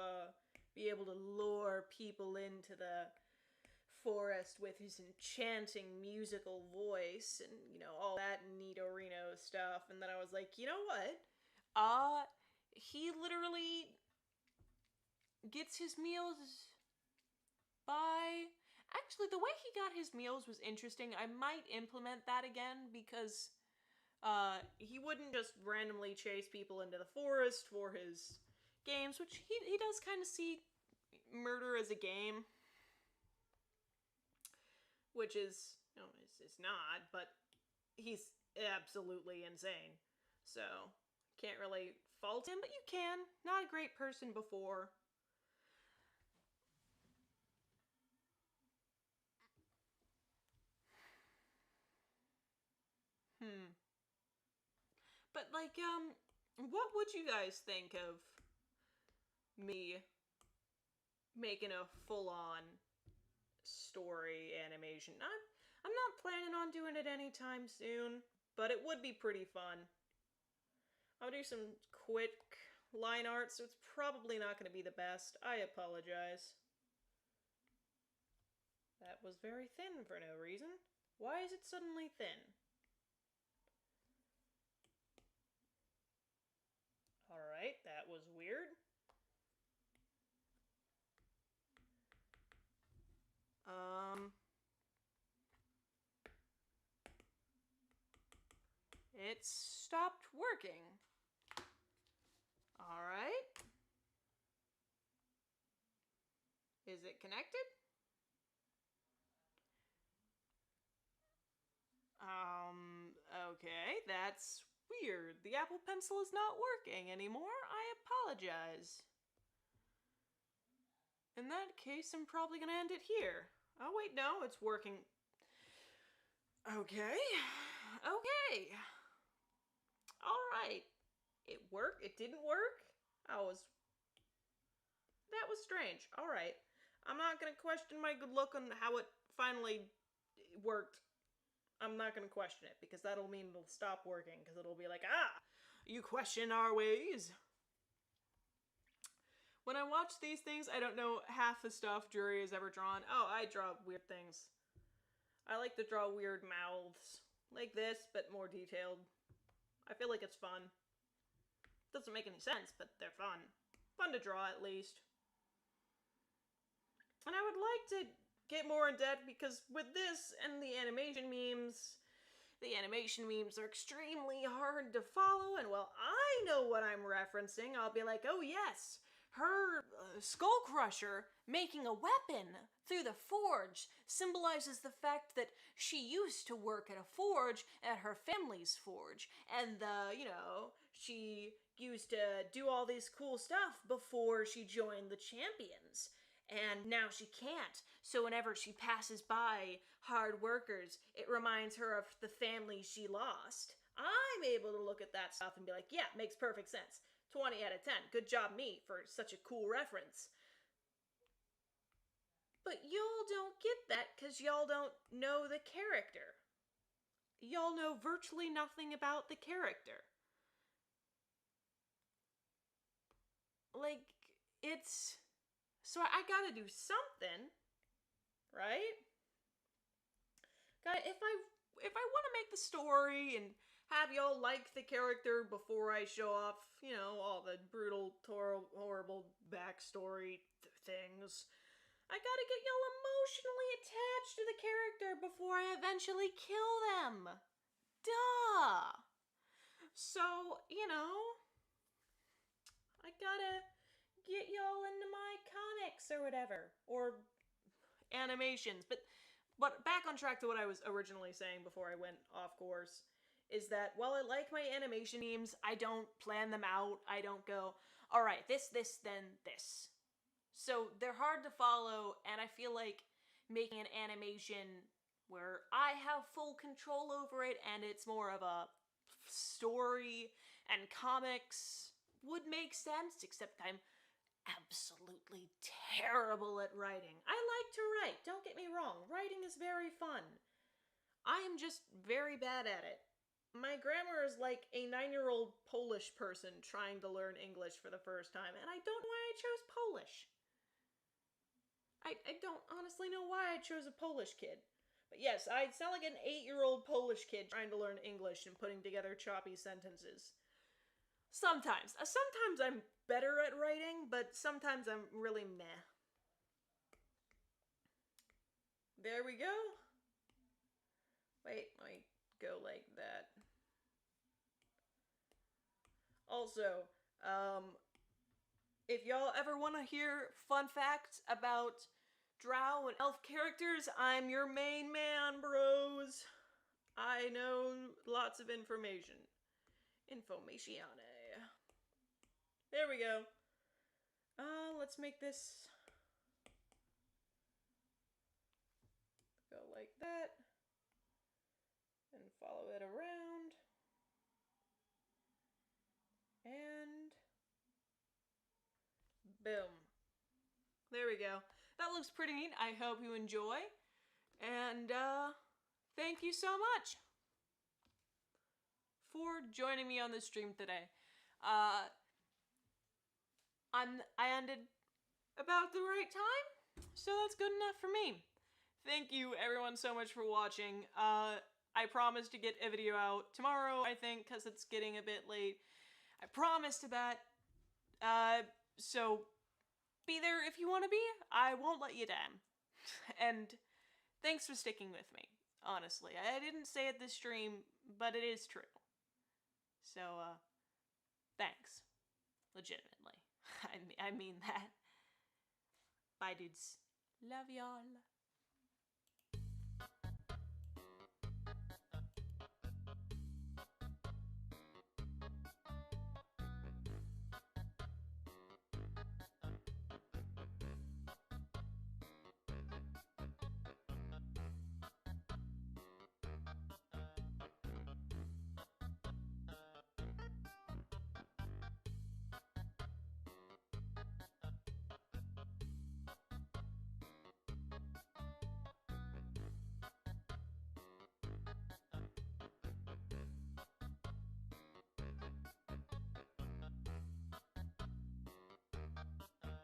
be able to lure people into the forest with his enchanting musical voice and, you know, all that Nidorino stuff. And then I was like, you know what? He literally gets his meals by... Actually, the way he got his meals was interesting. I might implement that again because, he wouldn't just randomly chase people into the forest for his games, which he does kind of see murder as a game. Which is, you know, it's not, but he's absolutely insane. So, can't really fault him, but you can. Not a great person before. But, like, what would you guys think of me making a full-on story animation? I'm not planning on doing it anytime soon, but it would be pretty fun. I'll do some quick line art, so it's probably not going to be the best. I apologize. That was very thin for no reason. Why is it suddenly thin? Alright, that was weird. It stopped working. Alright. Is it connected? Okay, that's weird. The Apple Pencil is not working anymore. I apologize. In that case, I'm probably gonna end it here. Oh, wait, no, it's working. Okay. Okay. Alright. It worked? It didn't work? That was strange. Alright. I'm not gonna question my good luck on how it finally worked. I'm not gonna question it, because that'll mean it'll stop working, because it'll be like, you question our ways. When I watch these things, I don't know half the stuff Jury has ever drawn. Oh, I draw weird things. I like to draw weird mouths. Like this, but more detailed. I feel like it's fun. Doesn't make any sense, but they're fun. Fun to draw, at least. And I would like to get more in depth, because with this and the animation memes are extremely hard to follow, and while I know what I'm referencing, I'll be like, oh yes, her Skull Crusher making a weapon through the forge symbolizes the fact that she used to work at a forge, at her family's forge, and she used to do all this cool stuff before she joined the Champions. And now she can't, so whenever she passes by hard workers, it reminds her of the family she lost. I'm able to look at that stuff and be like, yeah, makes perfect sense. 20 out of 10. Good job, me, for such a cool reference. But y'all don't get that because y'all don't know the character. y'all know virtually nothing about the character. Like, it's... So I gotta do something, right? If I want to make the story and have y'all like the character before I show off, you know, all the brutal, horrible backstory things, I gotta get y'all emotionally attached to the character before I eventually kill them. Duh! So, you know, I gotta get y'all into my comics or whatever. Or animations. But back on track to what I was originally saying before I went off course, is that while I like my animation memes, I don't plan them out. I don't go, alright, this, then this. So they're hard to follow, and I feel like making an animation where I have full control over it and it's more of a story and comics would make sense, except I'm absolutely terrible at writing. I like to write, don't get me wrong. Writing is very fun. I am just very bad at it. My grammar is like a 9-year-old Polish person trying to learn English for the first time, and I don't know why I chose Polish. I don't honestly know why I chose a Polish kid. But yes, I sound like an 8-year-old Polish kid trying to learn English and putting together choppy sentences. Sometimes. Sometimes I'm better at writing, but sometimes I'm really meh. There we go. Wait, let me go like that. Also, if y'all ever want to hear fun facts about drow and elf characters, I'm your main man, bros. I know lots of information. Informatione. There we go. Let's make this go like that. And follow it around. And boom. There we go. That looks pretty neat. I hope you enjoy. And thank you so much for joining me on this stream today. I ended about the right time, so that's good enough for me. Thank you everyone so much for watching. I promise to get a video out tomorrow, I think, because it's getting a bit late. I promise to that. So be there if you want to be. I won't let you down. And thanks for sticking with me, honestly. I didn't say it this stream, but it is true. So, thanks. Legitimately. I mean that. Bye, dudes. Love y'all.